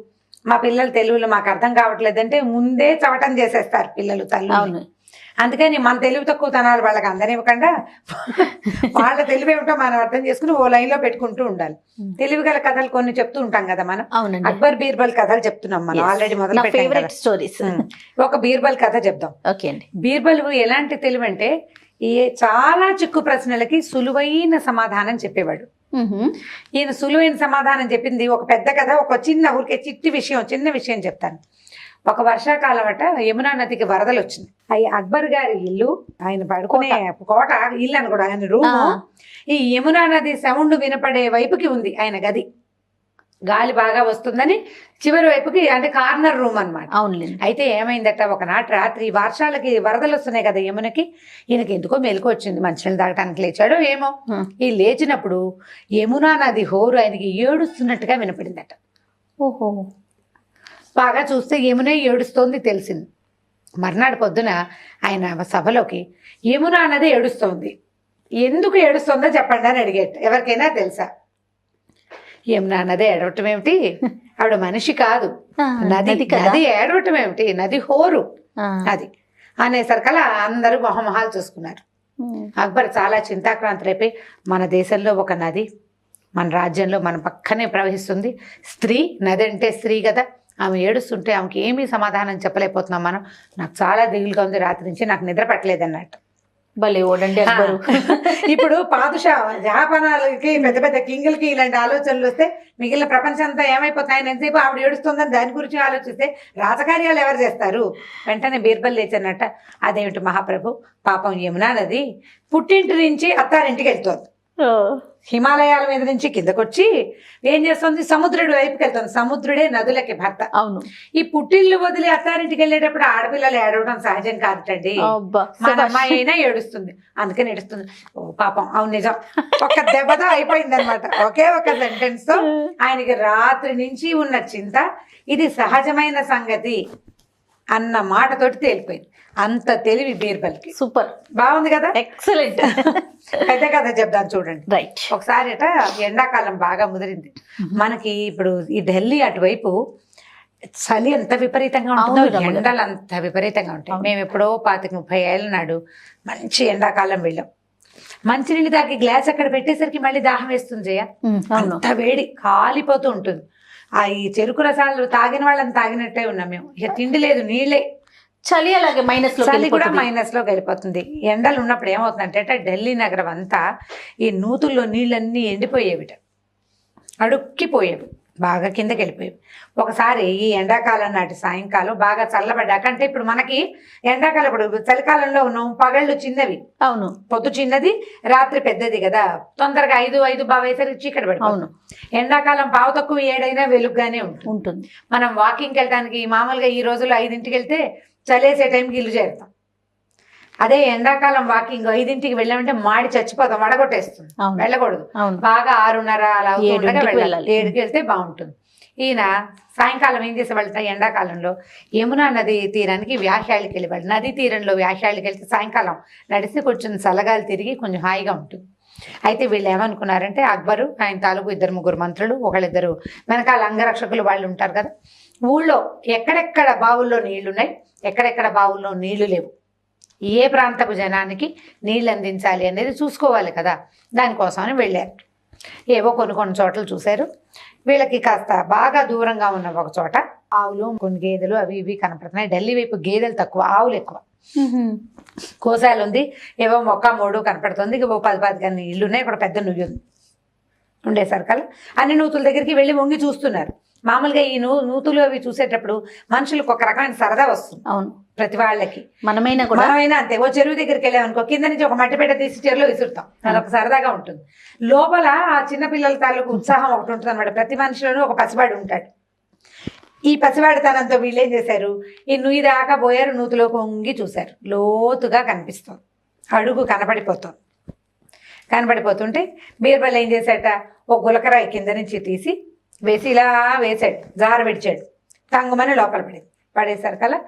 మా పిల్లలు తెలివిలో మాకు అర్థం కావట్లేదు అంటే ముందే చవటం చేసేస్తారు పిల్లలు తల్లి. అందుకని మన తెలివి తక్కువ తనాలు వాళ్ళకి అందనివ్వకుండా వాళ్ళ తెలివి ఏమిటో మనం అర్థం చేసుకుని ఓ లైన్ లో పెట్టుకుంటూ ఉండాలి. తెలివి గల కథలు కొన్ని చెప్తూ ఉంటాం కదా మనం. అక్బర్ బీర్బల్ కథలు చెప్తున్నాం మనం, ఆల్రెడీ మొదలు పెట్టాం స్టోరీస్. ఒక బీర్బల్ కథ చెప్దాం. ఓకే అండి. బీర్బల్ ఎలాంటి తెలివి అంటే చాలా చిక్కు ప్రశ్నలకి సులువైన సమాధానం చెప్పేవాడు. ఈయన సులువైన సమాధానం చెప్పింది ఒక పెద్ద కథ, ఒక చిన్న ఊరికే చిన్న విషయం చెప్తాను. ఒక వర్షాకాలం అట యమునా నదికి వరదలు వచ్చింది. అక్బర్ గారి ఇల్లు, ఆయన పడుకునే కోట ఇల్లు అని కూడా ఆయన రూము ఈ యమునా నది సౌండ్ వినపడే వైపుకి ఉంది ఆయన గది. గాలి బాగా వస్తుందని చివరి వైపుకి, అంటే కార్నర్ రూమ్ అనమాట. అయితే ఏమైందట, ఒకనాటి రాత్రి వర్షాలకి వరదలు వస్తున్నాయి కదా యమునకి, ఈయనకి ఎందుకో మెలకు వచ్చింది, మంచినీళ్ళు తాగటానికి లేచాడో ఏమో. ఈ లేచినప్పుడు యమునా నది హోరు ఆయనకి ఏడుస్తున్నట్టుగా వినపడిందట. ఓహో. బాగా చూస్తే యమునే ఏడుస్తోంది తెలిసింది. మర్నాడు పొద్దున ఆయన సభలోకి యమునా నది ఏడుస్తోంది, ఎందుకు ఏడుస్తుందో చెప్పండి అని అడిగేట. ఎవరికైనా తెలుసా? యమునా నది ఏడవటం ఏమిటి, ఆవిడ మనిషి కాదు, నది ఏడవటం ఏమిటి, నది హోరు అది అనేసరికల్లా అందరూ మొహమొహాలు చూసుకున్నారు. అక్బర్ చాలా చింతాక్రాంతులైపోయి, మన దేశంలో ఒక నది మన రాజ్యంలో మన పక్కనే ప్రవహిస్తుంది, స్త్రీ, నది అంటే స్త్రీ కదా, ఆమె ఏడుస్తుంటే ఆమెకి ఏమీ సమాధానం చెప్పలేకపోతున్నాం మనం, నాకు చాలా దిగులుగా ఉంది, రాత్రి నుంచి నాకు నిద్ర పట్టలేదు అన్నట్టు. భలే ఓడండి అక్బరు. ఇప్పుడు పాదుషా జహాపనాలకి పెద్ద పెద్ద కింగులకి ఇలాంటి ఆలోచనలు వస్తే మిగిలిన ప్రపంచం అంతా ఏమైపోతాయని ఎంతసేపు ఆవిడ ఏడుస్తుందని దాని గురించి ఆలోచిస్తే రాజకార్యాలు ఎవరు చేస్తారు? వెంటనే బీర్బల్ లేచన్నట్ట, అదేమిటి మహాప్రభు, పాపం యమునా నది పుట్టింటి నుంచి అత్తారింటికి వెళ్తోంది, హిమాలయాల మీద నుంచి కిందకొచ్చి ఏం చేస్తుంది, సముద్రుడి వైపుకి వెళ్తుంది. సముద్రుడే నదులకి భర్త. అవును. ఈ పుట్టిల్లు వదిలి అత్తారింటికి వెళ్ళేటప్పుడు ఆడపిల్లలు ఏడవడం సహజం కాదుటండి. మన అమ్మాయి అయినా ఏడుస్తుంది, అందుకని ఏడుస్తుంది. ఓ పాపం, అవును నిజం. ఒక దెబ్బతో అయిపోయింది అనమాట. ఒకే ఒక సెంటెన్స్ తో ఆయనకి రాత్రి నుంచి ఉన్న చింత ఇది సహజమైన సంగతి అన్న మాటతోటి తేలిపోయింది. అంత తెలివి బీర్బల్కి. సూపర్, బాగుంది కదా, ఎక్సలెంట్. పెద్ద కథ చెప్తాను చూడండి. రైట్. ఒకసారి ఎండాకాలం బాగా ముదిరింది మనకి. ఇప్పుడు ఈ ఢిల్లీ అటువైపు చలి ఎంత విపరీతంగా ఉంటుందో, ఎండలు అంత విపరీతంగా ఉంటాయి. మేము ఎప్పుడో 25-30 ఏళ్ళ నాడు మంచి ఎండాకాలం వెళ్ళాం. మంచినీళ్ళు తాగి గ్లాస్ అక్కడ పెట్టేసరికి మళ్ళీ దాహం వేస్తుంది జయ. అంత వేడి కాలిపోతూ ఉంటుంది. ఈ చెరుకు రసాలు తాగిన వాళ్ళని తాగినట్టే ఉన్నాం మేము. ఇక తిండి లేదు, నీళ్ళే. చలి అలాగే మైనస్ లో, చలి కూడా మైనస్ లోకి వెళ్ళిపోతుంది. ఎండలు ఉన్నప్పుడు ఏమవుతుందంటే ఢిల్లీ నగరం అంతా ఈ నూతుల్లో నీళ్ళన్నీ ఎండిపోయేవిట, అడుక్కిపోయేవి, బాగా కిందకి వెళ్ళిపోయేవి. ఒకసారి ఈ ఎండాకాలం నాటి సాయంకాలం బాగా చల్లబడ్డాక, అంటే ఇప్పుడు మనకి ఎండాకాలం, ఇప్పుడు చలికాలంలో ఉన్నాం, పగళ్ళు చిన్నవి, అవును, పొద్దు చిన్నది, రాత్రి పెద్దది కదా, తొందరగా 5 బావేసరికి చీకటి పడిపోతుంది. ఎండాకాలం పావు తక్కువ 7 అయినా వెలుగుగానే ఉంటుంది. మనం వాకింగ్కి వెళ్ళడానికి మామూలుగా ఈ రోజుల్లో 5ంటికి వెళ్తే చలేసే టైంకి ఇల్లు చేరుతాం. అదే ఎండాకాలం వాకింగ్ 5ంటికి వెళ్ళామంటే మాడి చచ్చిపోతాం, వడగొట్టేస్తుంది, వెళ్ళకూడదు. బాగా 6:30 అలా వెళ్ళాలి. 7కి వెళ్తే బాగుంటుంది. ఈయన సాయంకాలం ఏం చేసేవాళ్ళ, ఎండాకాలంలో యమునా నది తీరానికి వ్యాఖ్యాలకి వెళ్ళేవాళ్ళు. నదీ తీరంలో వ్యాఖ్యాలకి వెళ్తే సాయంకాలం నడిస్తే కొంచెం చల్లగాలి తిరిగి కొంచెం హాయిగా ఉంటుంది. అయితే వీళ్ళు ఏమనుకున్నారంటే, అక్బరు ఆయన తాలూకు 2-3 మంత్రులు, ఒకళ్ళిద్దరు వెనకాల అంగరక్షకులు వాళ్ళు ఉంటారు కదా, ఊళ్ళో ఎక్కడెక్కడ బావుల్లో నీళ్లున్నాయి, ఎక్కడెక్కడ బావుల్లో నీళ్లు లేవు, ఏ ప్రాంతపు జనానికి నీళ్ళు అందించాలి అనేది చూసుకోవాలి కదా, దానికోసమని వెళ్ళారు. ఏవో కొన్ని చోట్ల చూశారు. వీళ్ళకి కాస్త బాగా దూరంగా ఉన్న ఒక చోట ఆవులు, కొన్ని గేదెలు అవి ఇవి కనపడుతున్నాయి. ఢిల్లీ వైపు గేదెలు తక్కువ, ఆవులు ఎక్కువ. కోసాలు ఉంది, ఏవో మొక్క 3 కనపడుతుంది. ఓ 10-15 ఇల్లు ఉన్నాయి. ఇక్కడ పెద్ద నుయ్యి ఉంది. ఉండేసరికల్లా అన్ని నూతుల దగ్గరికి వెళ్ళి వంగి చూస్తున్నారు. మామూలుగా ఈ నూతులు అవి చూసేటప్పుడు మనుషులకు ఒక రకమైన సరదా వస్తుంది. అవును, ప్రతి వాళ్ళకి. మనమైనా అంతే. ఓ చెరువు దగ్గరికి వెళ్ళామనుకో, కింద నుంచి ఒక మట్టిపేట తీసి చెరువులో విసురుతాం, అదొక సరదాగా ఉంటుంది. లోపల ఆ చిన్నపిల్లల తాలూకు ఉత్సాహం ఒకటి ఉంటుంది అనమాట. ప్రతి మనిషిలోనూ ఒక పసివాడు ఉంటాడు. ఈ పసివాడితనంతో వీళ్ళు ఏం చేశారు, ఈ నుయ్యి దాకా పోయారు, నూతులోకి వంగి చూశారు. లోతుగా కనిపిస్తుంది, అడుగు కనపడిపోతుంటే బీర్బల్ ఏం చేశాట, ఓ గులకరాయి కింద నుంచి తీసి వేసి ఇలా వేసాడు, జార విడిచాడు. తంగుమని లోపల పడేసరికల్లా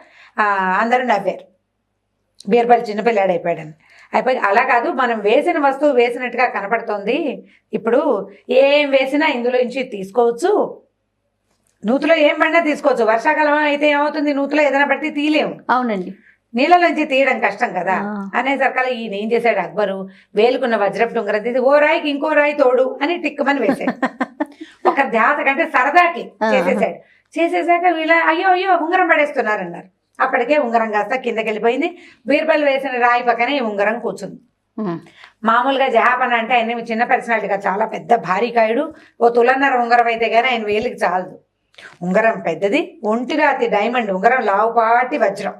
అందరూ నవ్వారు. బీర్బల్ చిన్నపిల్లాడు అయిపోయాడని. అయిపోయి అలా కాదు, మనం వేసిన వస్తువు వేసినట్టుగా కనపడుతోంది, ఇప్పుడు ఏం వేసినా ఇందులో నుంచి తీసుకోవచ్చు, నూతులో ఏం పడినా తీసుకోవచ్చు. వర్షాకాలం అయితే ఏమవుతుంది, నూతులో ఏదైనా పడితే తీయలేము. అవునండి, నీళ్ళలోంచి తీయడం కష్టం కదా అనేసరికల్లా ఈయన ఏం చేశాడు, అక్బరు వేలుకున్న వజ్రపు ఉంగరం తీసి ఓ రాయికి ఇంకో రాయి తోడు అని టిక్కుమని వేశాడు. ఒక ధ్యాస కంటే సరదాకి చేసేసాక వీళ్ళ అయ్యో ఉంగరం పడేస్తున్నారన్నారు. అప్పటికే ఉంగరం కాస్త కిందకి వెళ్ళిపోయింది. బీర్బల్ వేసిన రాయి పక్కనే ఈ ఉంగరం కూర్చుంది. మామూలుగా జహాపన అంటే ఆయన చిన్న పర్సనాలిటీగా చాలా పెద్ద భారీకాయుడు. ఓ 1.5 తులం ఉంగరం అయితే కానీ ఆయన వేలికి చాలదు. ఉంగరం పెద్దది, ఒంటిరాతి డైమండ్ ఉంగరం, లావుపాటి వజ్రం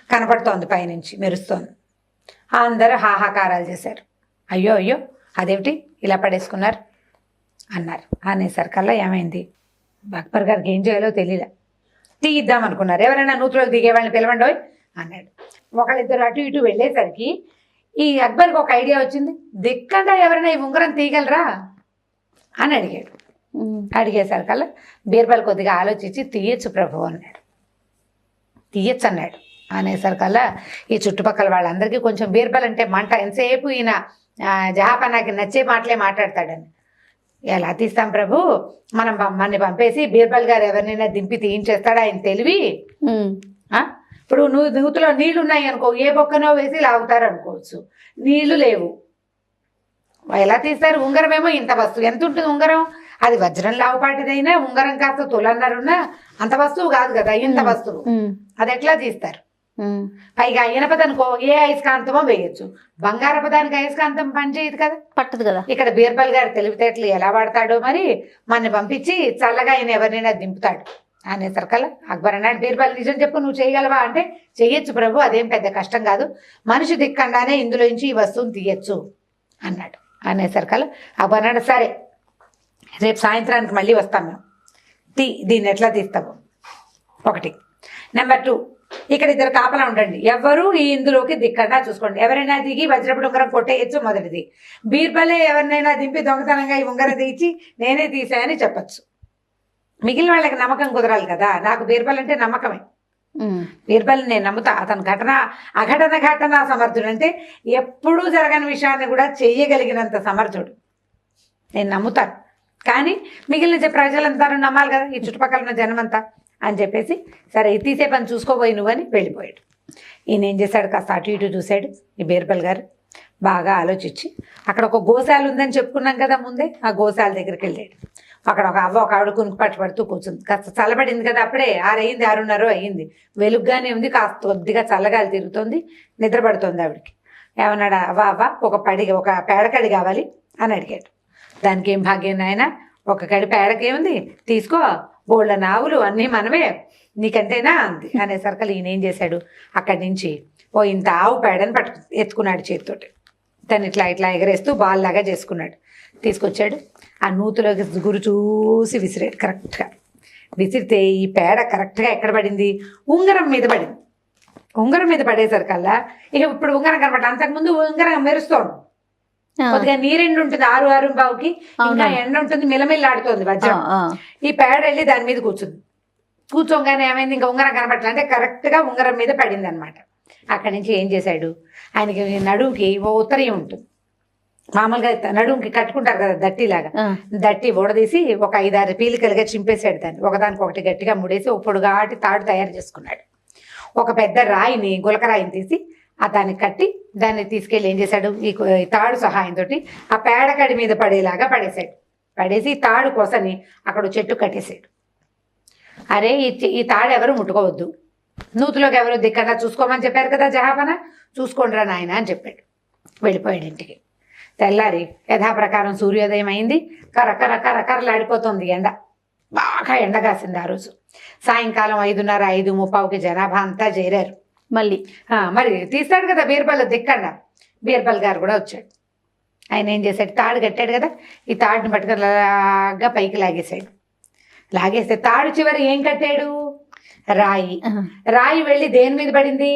కనపడుతోంది, పైనుంచి మెరుస్తోంది. అందరూ హాహాకారాలు చేశారు. అయ్యో అదేమిటి ఇలా పడేసుకున్నారు అన్నారు. అనేసరికల్లా ఏమైంది, అక్బర్ గారికి ఏం చేయాలో తెలియలే. తీయిద్దాం అనుకున్నారు. ఎవరైనా నూతులోకి దిగే వాళ్ళని పిలవండోయ్ అన్నాడు. ఒకళ్ళిద్దరు అటు ఇటు వెళ్ళేసరికి ఈ అక్బర్కి ఒక ఐడియా వచ్చింది. దిక్కండా ఎవరైనా ఈ ఉంగరం తీయగలరా అని అడిగాడు. అడిగేసరికల్లా బీర్బల్ కొద్దిగా ఆలోచించి తీయచ్చు ప్రభు అన్నాడు. తీయచ్చు అన్నాడు. అనేసరికల్లా ఈ చుట్టుపక్కల వాళ్ళందరికీ కొంచెం బీర్బల్ అంటే మంట. ఎంతసేపు ఈయన జహాపనాకి నచ్చే మాటలే మాట్లాడతాడని. ఎలా తీస్తాం ప్రభు, మనం మనని పంపేసి బీర్బల్ గారు ఎవరినైనా దింపి తీయించేస్తాడు, ఆయన తెలివి. ఇప్పుడు నూతులో నీళ్లు ఉన్నాయి అనుకో, ఏ బొక్కనో వేసి లాగుతారు అనుకోవచ్చు, నీళ్లు లేవు, ఎలా తీస్తారు? ఉంగరం ఏమో ఇంత వస్తువు, ఎంత ఉంటుంది ఉంగరం, అది వజ్రం లావుపాటిదైనా ఉంగరం కాస్త 1.5 తులం అంత వస్తువు కాదు కదా, ఇంత వస్తువు, అది ఎట్లా తీస్తారు? పైగా ఇనపదనుకో ఏ అయస్కాంతమో వేయచ్చు, బంగారపదానికి అయస్కాంతం పనిచేయదు కదా, పట్టదు కదా. ఇక్కడ బీర్బల్ గారు తెలివితేటలు ఎలా వాడతాడో మరి, మన పంపించి చల్లగా ఆయన ఎవరినైనా దింపుతాడు అనేసరికల్లా అక్బర్ అన్నాడు, బీర్బల్ నిజం చెప్పు, నువ్వు చేయగలవా అంటే, చెయ్యొచ్చు ప్రభు, అదేం పెద్ద కష్టం కాదు, మనిషి దిక్కండానే ఇందులోంచి ఈ వస్తువుని తీయచ్చు అన్నాడు. అనేసరికల్లా అబ్బు అన్నాడు, సరే రేపు సాయంత్రానికి మళ్ళీ వస్తాం మేము, దీన్ని ఎట్లా తీస్తాము ఒకటి. నెంబర్ 2, ఇక్కడ ఇద్దరు కాపలా ఉండండి, ఎవరు ఈ ఇందులోకి దిక్కండా చూసుకోండి. ఎవరైనా దిగి వజ్రపుడు ఉంగరం కొట్టేయచ్చు మొదటిది. బీర్బలే ఎవరినైనా దింపి దొంగతనంగా ఈ ఉంగరం తీసి నేనే తీసాయని చెప్పచ్చు. మిగిలిన వాళ్ళకి నమ్మకం కుదరాలి కదా. నాకు బీర్బల్ అంటే నమ్మకమే. బీర్బల్ నేను నమ్ముతా. అతను అఘటన సమర్థుడు, అంటే ఎప్పుడూ జరగని విషయాన్ని కూడా చెయ్యగలిగినంత సమర్థుడు, నేను నమ్ముతాను. కానీ మిగిలిన ప్రజలంతా నమ్మాలి కదా, ఈ చుట్టుపక్కల ఉన్న జనమంతా అని చెప్పేసి, సరే ఇది తీసే పని చూసుకోబోయి నువ్వని వెళ్ళిపోయాడు. ఈయన ఏం చేశాడు, కాస్త అటు ఇటు చూశాడు. ఈ బీర్బల్ గారు బాగా ఆలోచించి, అక్కడ ఒక గోశాల ఉందని చెప్పుకున్నాం కదా ముందే, ఆ గోశాల దగ్గరికి వెళ్ళాడు. అక్కడ ఒక ఆవిడ కునుకు పట్టుబడుతూ కూర్చుంది. కాస్త చల్లబడింది కదా, అప్పుడే 6:30 అయింది, వెలుగ్గానే ఉంది, కాస్త కొద్దిగా చల్లగాలి తిరుగుతుంది, నిద్రపడుతుంది ఆవిడకి. ఏమన్నాడు, అవ్వ ఒక పేడకడి కావాలి అని అడిగాడు. దానికి ఏం భాగ్యం నాయన, ఒక కడి పేడకేముంది, తీసుకో, బోళ్ళ నావులు అన్నీ మనమే, నీకంటేనా అంది. అనేసరికి ఈయన ఏం చేశాడు, అక్కడి నుంచి ఇంత ఆవు పేడని ఎత్తుకున్నాడు చేతితోటి. తను ఇట్లా ఎగరేస్తూ బాల్ లాగా చేసుకున్నాడు. తీసుకొచ్చాడు, ఆ నూతులోకి గురి చూసి విసిరాడు. కరెక్ట్గా విసిరితే ఈ పేడ కరెక్ట్గా ఎక్కడ పడింది, ఉంగరం మీద పడింది. ఉంగరం మీద పడేసరికల్లా ఇక ఇప్పుడు ఉంగరం కనపడ, అంతకుముందు ఉంగరం మెరుస్తోంది, కొద్దిగా నీరెండు ఉంటుంది 6:15కి, ఇంకా ఎండ ఉంటుంది, మిలమిల్లాడుతోంది వజ్రం. ఈ పేడ వెళ్ళి దాని మీద కూర్చోగానే ఏమైంది, ఇంకా ఉంగరం కనపడలే, అంటే కరెక్ట్గా ఉంగరం మీద పడింది అనమాట. అక్కడి నుంచి ఏం చేశాడు, ఆయనకి నడువుకి ఓ ఉత్తరీయం ఉంటుంది, మామూలుగా నడుముకి కట్టుకుంటారు కదా దట్టిలాగా, దట్టి ఊడదీసి ఒక 5-6 పీలికలుగా చింపేశాడు. దాన్ని ఒకదానికొకటి గట్టిగా ముడేసి ఒక పొడుగాటి తాడు తయారు చేసుకున్నాడు. ఒక పెద్ద రాయిని, గులకరాయిని తీసి దాన్ని కట్టి దాన్ని తీసుకెళ్ళి ఏం చేశాడు, ఈ తాడు సహాయంతో ఆ పేడకడి మీద పడేలాగా పడేశాడు. పడేసి తాడు కోసని అక్కడ చెట్టు కట్టేశాడు. అరే ఈ తాడు ఎవరు ముట్టుకోవద్దు, నూతులోకి ఎవరు దిక్కగా చూసుకోమని చెప్పారు కదా జహాపన, చూసుకోండిరా నాయన అని చెప్పాడు. వెళ్ళిపోయాడు ఇంటికి. తెల్లారి యథాప్రకారం సూర్యోదయం అయింది. కర్రలాడిపోతుంది ఎండ, బాగా ఎండ కాసింది ఆ రోజు. సాయంకాలం 5:30-5:30కి జనాభా అంతా చేరారు. మరి తీస్తాడు కదా బీర్బల్ దిక్కండా, బీర్బల్ గారు కూడా వచ్చాడు. ఆయన ఏం చేశాడు, తాడు కట్టాడు కదా, ఈ తాడుని పట్టుకుని లాగా పైకి లాగేస్తే తాడు చివరి ఏం కట్టాడు, రాయి వెళ్ళి దేని మీద పడింది,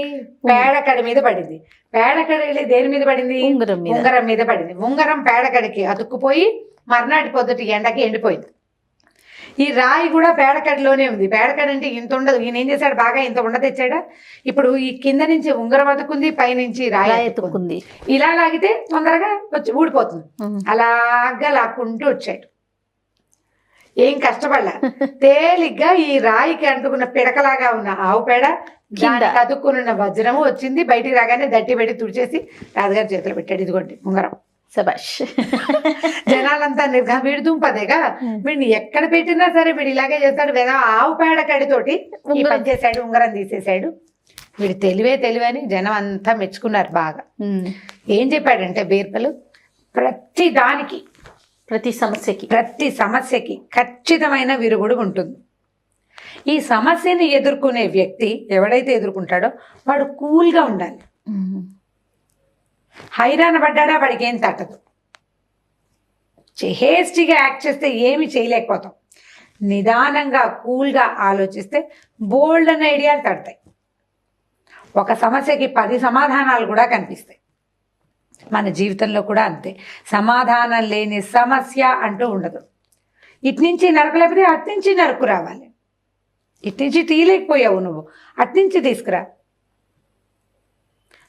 పేడకడి మీద పడింది. పేడకడి వెళ్ళి దేని మీద పడింది, ఉంగరం మీద పడింది. ఉంగరం పేడకడికి అతుక్కుపోయి మర్నాటి పొద్దుటి ఎండకి ఎండిపోయింది. ఈ రాయి కూడా పేడకడిలోనే ఉంది. పేడకడి అంటే ఇంత ఉండదు. ఈయన ఏం చేశాడు, బాగా ఇంత ఉండ తెచ్చాడా. ఇప్పుడు ఈ కింద నుంచి ఉంగరం అతుక్కుంది, పైనుంచి రాయి ఎత్తుకుంది. ఇలా లాగితే తొందరగా వచ్చి ఊడిపోతుంది. అలాగా లాక్కుంటూ వచ్చాడు. ఏం కష్టపడలా, తేలిగ్గా ఈ రాయికి అంటుకున్న పిడకలాగా ఉన్న ఆవు పేడ, దానికి అతుక్కున్న వజ్రము వచ్చింది. బయటికి రాగానే దట్టి పెట్టి తుడిచేసి రాజుగారి చేతిలో పెట్టాడు. ఇదిగోండి ఉంగరం. సబాష్. జనాలంతా వీడి దుంపదేగా, వీడిని ఎక్కడ పెట్టినా సరే వీడు ఇలాగే చేస్తాడు. ఆవు పేడ కడితోటి ఈ పని చేశాడు, ఉంగరం తీసేశాడు. వీడు తెలివే అని జనం అంతా మెచ్చుకున్నారు బాగా. ఏం చెప్పాడంటే బీర్బలు, ప్రతి సమస్యకి ఖచ్చితమైన విరుగుడు ఉంటుంది. ఈ సమస్యని ఎదుర్కొనే వ్యక్తి ఎవడైతే ఎదుర్కొంటాడో వాడు కూల్గా ఉండాలి. హైరాణ పడ్డాడా వాడికి ఏం తట్టదు. హేస్టీగా యాక్ట్ చేస్తే ఏమి చేయలేకపోతాం. నిదానంగా కూల్గా ఆలోచిస్తే బోల్డ్ అనే ఐడియాలు తడతాయి. ఒక సమస్యకి 10 సమాధానాలు కూడా కనిపిస్తాయి. మన జీవితంలో కూడా అంతే. సమాధానం లేని సమస్య అంటూ ఉండదు. ఇట్నుంచి నరకు లేకపోతే అట్నుంచి నరకు రావాలి. ఇట్నుంచి తీయలేకపోయావు నువ్వు, అట్నుంచి తీసుకురా.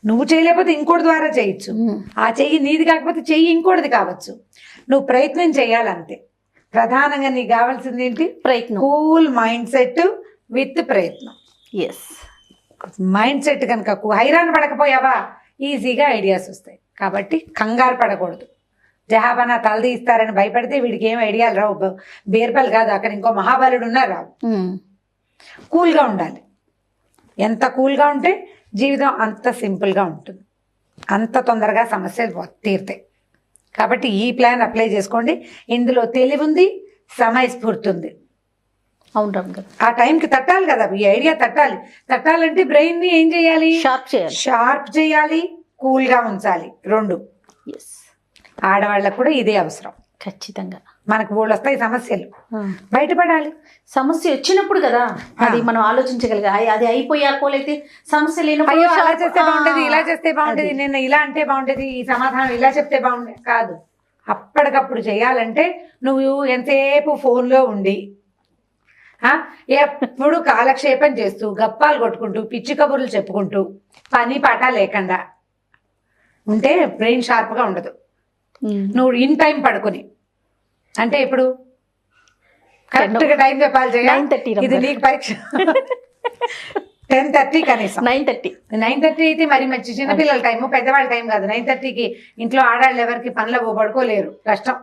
నువ్వు చేయలేకపోతే ఇంకోటి ద్వారా చేయొచ్చు. ఆ చెయ్యి నీది కాకపోతే చెయ్యి ఇంకోటిది కావచ్చు. నువ్వు ప్రయత్నం చేయాలంతే. ప్రధానంగా నీకు కావాల్సింది ఏంటి, ప్రయత్నం. కూల్ మైండ్ సెట్ విత్ ప్రయత్నం. మైండ్ సెట్ కనుక హైరాణ పడకపోయావా ఈజీగా ఐడియాస్ వస్తాయి. కాబట్టి కంగారు పడకూడదు. జహాబనా తలది ఇస్తారని భయపడితే వీడికి ఏం ఐడియాలు రావు. బీర్బల్ కాదు, అక్కడ ఇంకో మహాబలుడు ఉన్నారు, రావు. కూల్గా ఉండాలి. ఎంత కూల్గా ఉంటే జీవితం అంత సింపుల్గా ఉంటుంది, అంత తొందరగా సమస్యలు తీరుతాయి. కాబట్టి ఈ ప్లాన్ అప్లై చేసుకోండి. ఇందులో తెలివి ఉంది, సమయస్ఫూర్తి ఉంది. అవును రామ్ గారు. ఆ టైంకి తట్టాలి కదా, ఈ ఐడియా తట్టాలంటే బ్రెయిన్ని ఏం చేయాలి, షార్ప్ చేయాలి, కూల్గా ఉంచాలి. 2 ఆడవాళ్ళకు కూడా ఇదే అవసరం. ఖచ్చితంగా మనకు బోళ్ళు వస్తాయి సమస్యలు, బయటపడాలి. సమస్య వచ్చినప్పుడు కదా అది మనం ఆలోచించగలిగా, అది అయిపోయాకో లేకపోతే సమస్య అయ్యో లేనప్పుడు అలా చేస్తే బాగుండేది, ఇలా చేస్తే బాగుండేది, నేను ఇలా అంటే బాగుండేది, ఈ సమాధానం ఇలా చెప్తే బాగుండేది కాదు. అప్పటికప్పుడు చేయాలంటే నువ్వు ఎంతసేపు ఫోన్లో ఉండి ఎప్పుడు కాలక్షేపం చేస్తూ గప్పాలు కొట్టుకుంటూ పిచ్చి కబుర్లు చెప్పుకుంటూ పని పాట లేకుండా ఉంటే బ్రెయిన్ షార్ప్గా ఉండదు. నువ్వు ఇన్ టైం పడుకొని అంటే ఇప్పుడు కరెక్ట్గా టైం చెప్పాలి చేయాలి. 9:30 ఇది నీకు పరీక్ష 10:30 కనీసం 9:30 అయితే మరి మంచి చిన్నపిల్లల టైము, పెద్దవాళ్ళ టైం కాదు. 9:30కి ఇంట్లో ఆడాళ్ళు ఎవరికి పనులు పడుకోలేరు, కష్టం.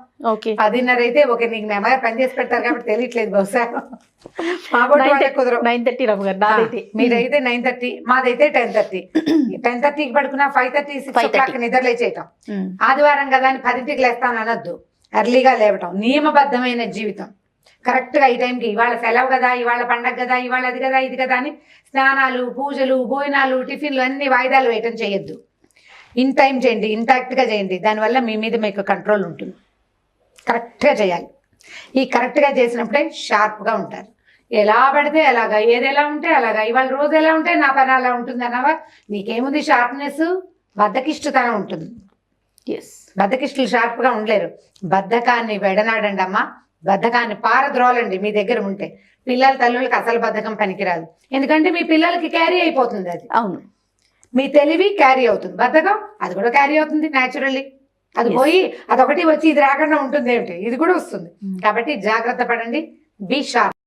10:30 అయితే ఓకే, నీకు మెమరీ పని చేసి పెడతారు కాబట్టి తెలియట్లేదు బహుశా. కుదరవు 9:30 రమ్మ గారు నాదైతే. మీదైతే 9:30, మాదైతే 10:30. 10:30కి పడుకున్నా 5:30, 6 o'clock నిద్ర లేచేయటం. ఆదివారం కదా అని 10కి లేస్తాను అనొద్దు, ఎర్లీగా లేవటం. నియమబద్ధమైన జీవితం, కరెక్ట్గా ఈ టైంకి. ఇవాళ సెలవు కదా, ఇవాళ పండగ కదా, ఇవాళ అది కదా ఇది కదా అని స్నానాలు, పూజలు, భోజనాలు, టిఫిన్లు అన్ని వాయిదాలు వేయటం చేయొద్దు. ఇన్ టైం చేయండి, ఇంటాక్ట్గా చేయండి. దానివల్ల మీ మీద మీకు కంట్రోల్ ఉంటుంది. కరెక్ట్గా చేయాలి. ఈ కరెక్ట్గా చేసినప్పుడే షార్ప్గా ఉంటారు. ఎలా పడితే అలాగా, ఏది ఎలా ఉంటే అలాగా, ఇవాళ రోజు ఎలా ఉంటే నా పని అలా ఉంటుంది అన్నవా, నీకేముంది షార్ప్నెస్, బద్ధకిష్టుతనం ఉంటుంది. బద్ధకిష్టులు షార్ప్గా ఉండలేరు. బద్ధకాన్ని వెడనాడండి అమ్మా, బద్ధకాన్ని పారద్రోలండి మీ దగ్గర ఉంటే. పిల్లల తల్లులకి అసలు బద్ధకం పనికిరాదు, ఎందుకంటే మీ పిల్లలకి క్యారీ అయిపోతుంది అది. అవును, మీ తెలివి క్యారీ అవుతుంది, బద్ధకం అది కూడా క్యారీ అవుతుంది న్యాచురల్లీ. అది పోయి అదొకటి వచ్చి ఇది రాకుండా ఉంటుంది ఏమిటి, ఇది కూడా వస్తుంది. కాబట్టి జాగ్రత్త పడండి, బీ షార్ప్.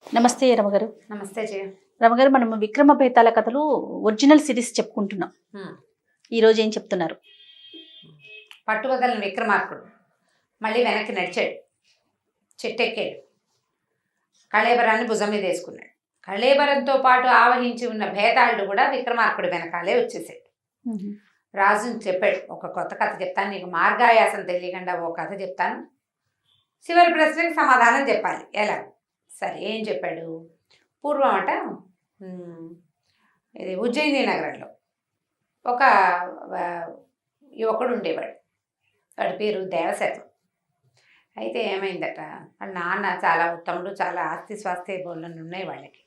నమస్తే రమగారు. నమస్తే జయ. రమగారు, మనం విక్రమ బేతాళ కథలు ఒరిజినల్ సిరీస్ చెప్పుకుంటున్నాం. ఈరోజు ఏం చెప్తున్నారు? పట్టువదలని విక్రమార్కుడు మళ్ళీ వెనక్కి నడిచాడు, చెట్టెక్కాడు, కళేబరాన్ని భుజం మీద వేసుకున్నాడు. కళేబరంతో పాటు ఆవహించి ఉన్న భేతాళుడు కూడా విక్రమార్కుడు వెనకాలే వచ్చేసాడు. రాజుని చెప్పాడు, ఒక కొత్త కథ చెప్తాను నీకు, మార్గాయాసం తెలియకుండా ఓ కథ చెప్తాను, చివరి ప్రశ్నకి సమాధానం చెప్పాలి. ఎలా? సరే, ఏం చెప్పాడు? పూర్వం అట ఇది ఉజ్జయిని నగరంలో ఒక యువకుడు ఉండేవాడు. వాడి పేరు దేవశర్మ. అయితే ఏమైందట, వాళ్ళ నాన్న చాలా ఉత్తముడు, చాలా ఆస్తి స్వాస్థ్య బోళ్ళని ఉన్నాయి వాళ్ళకి.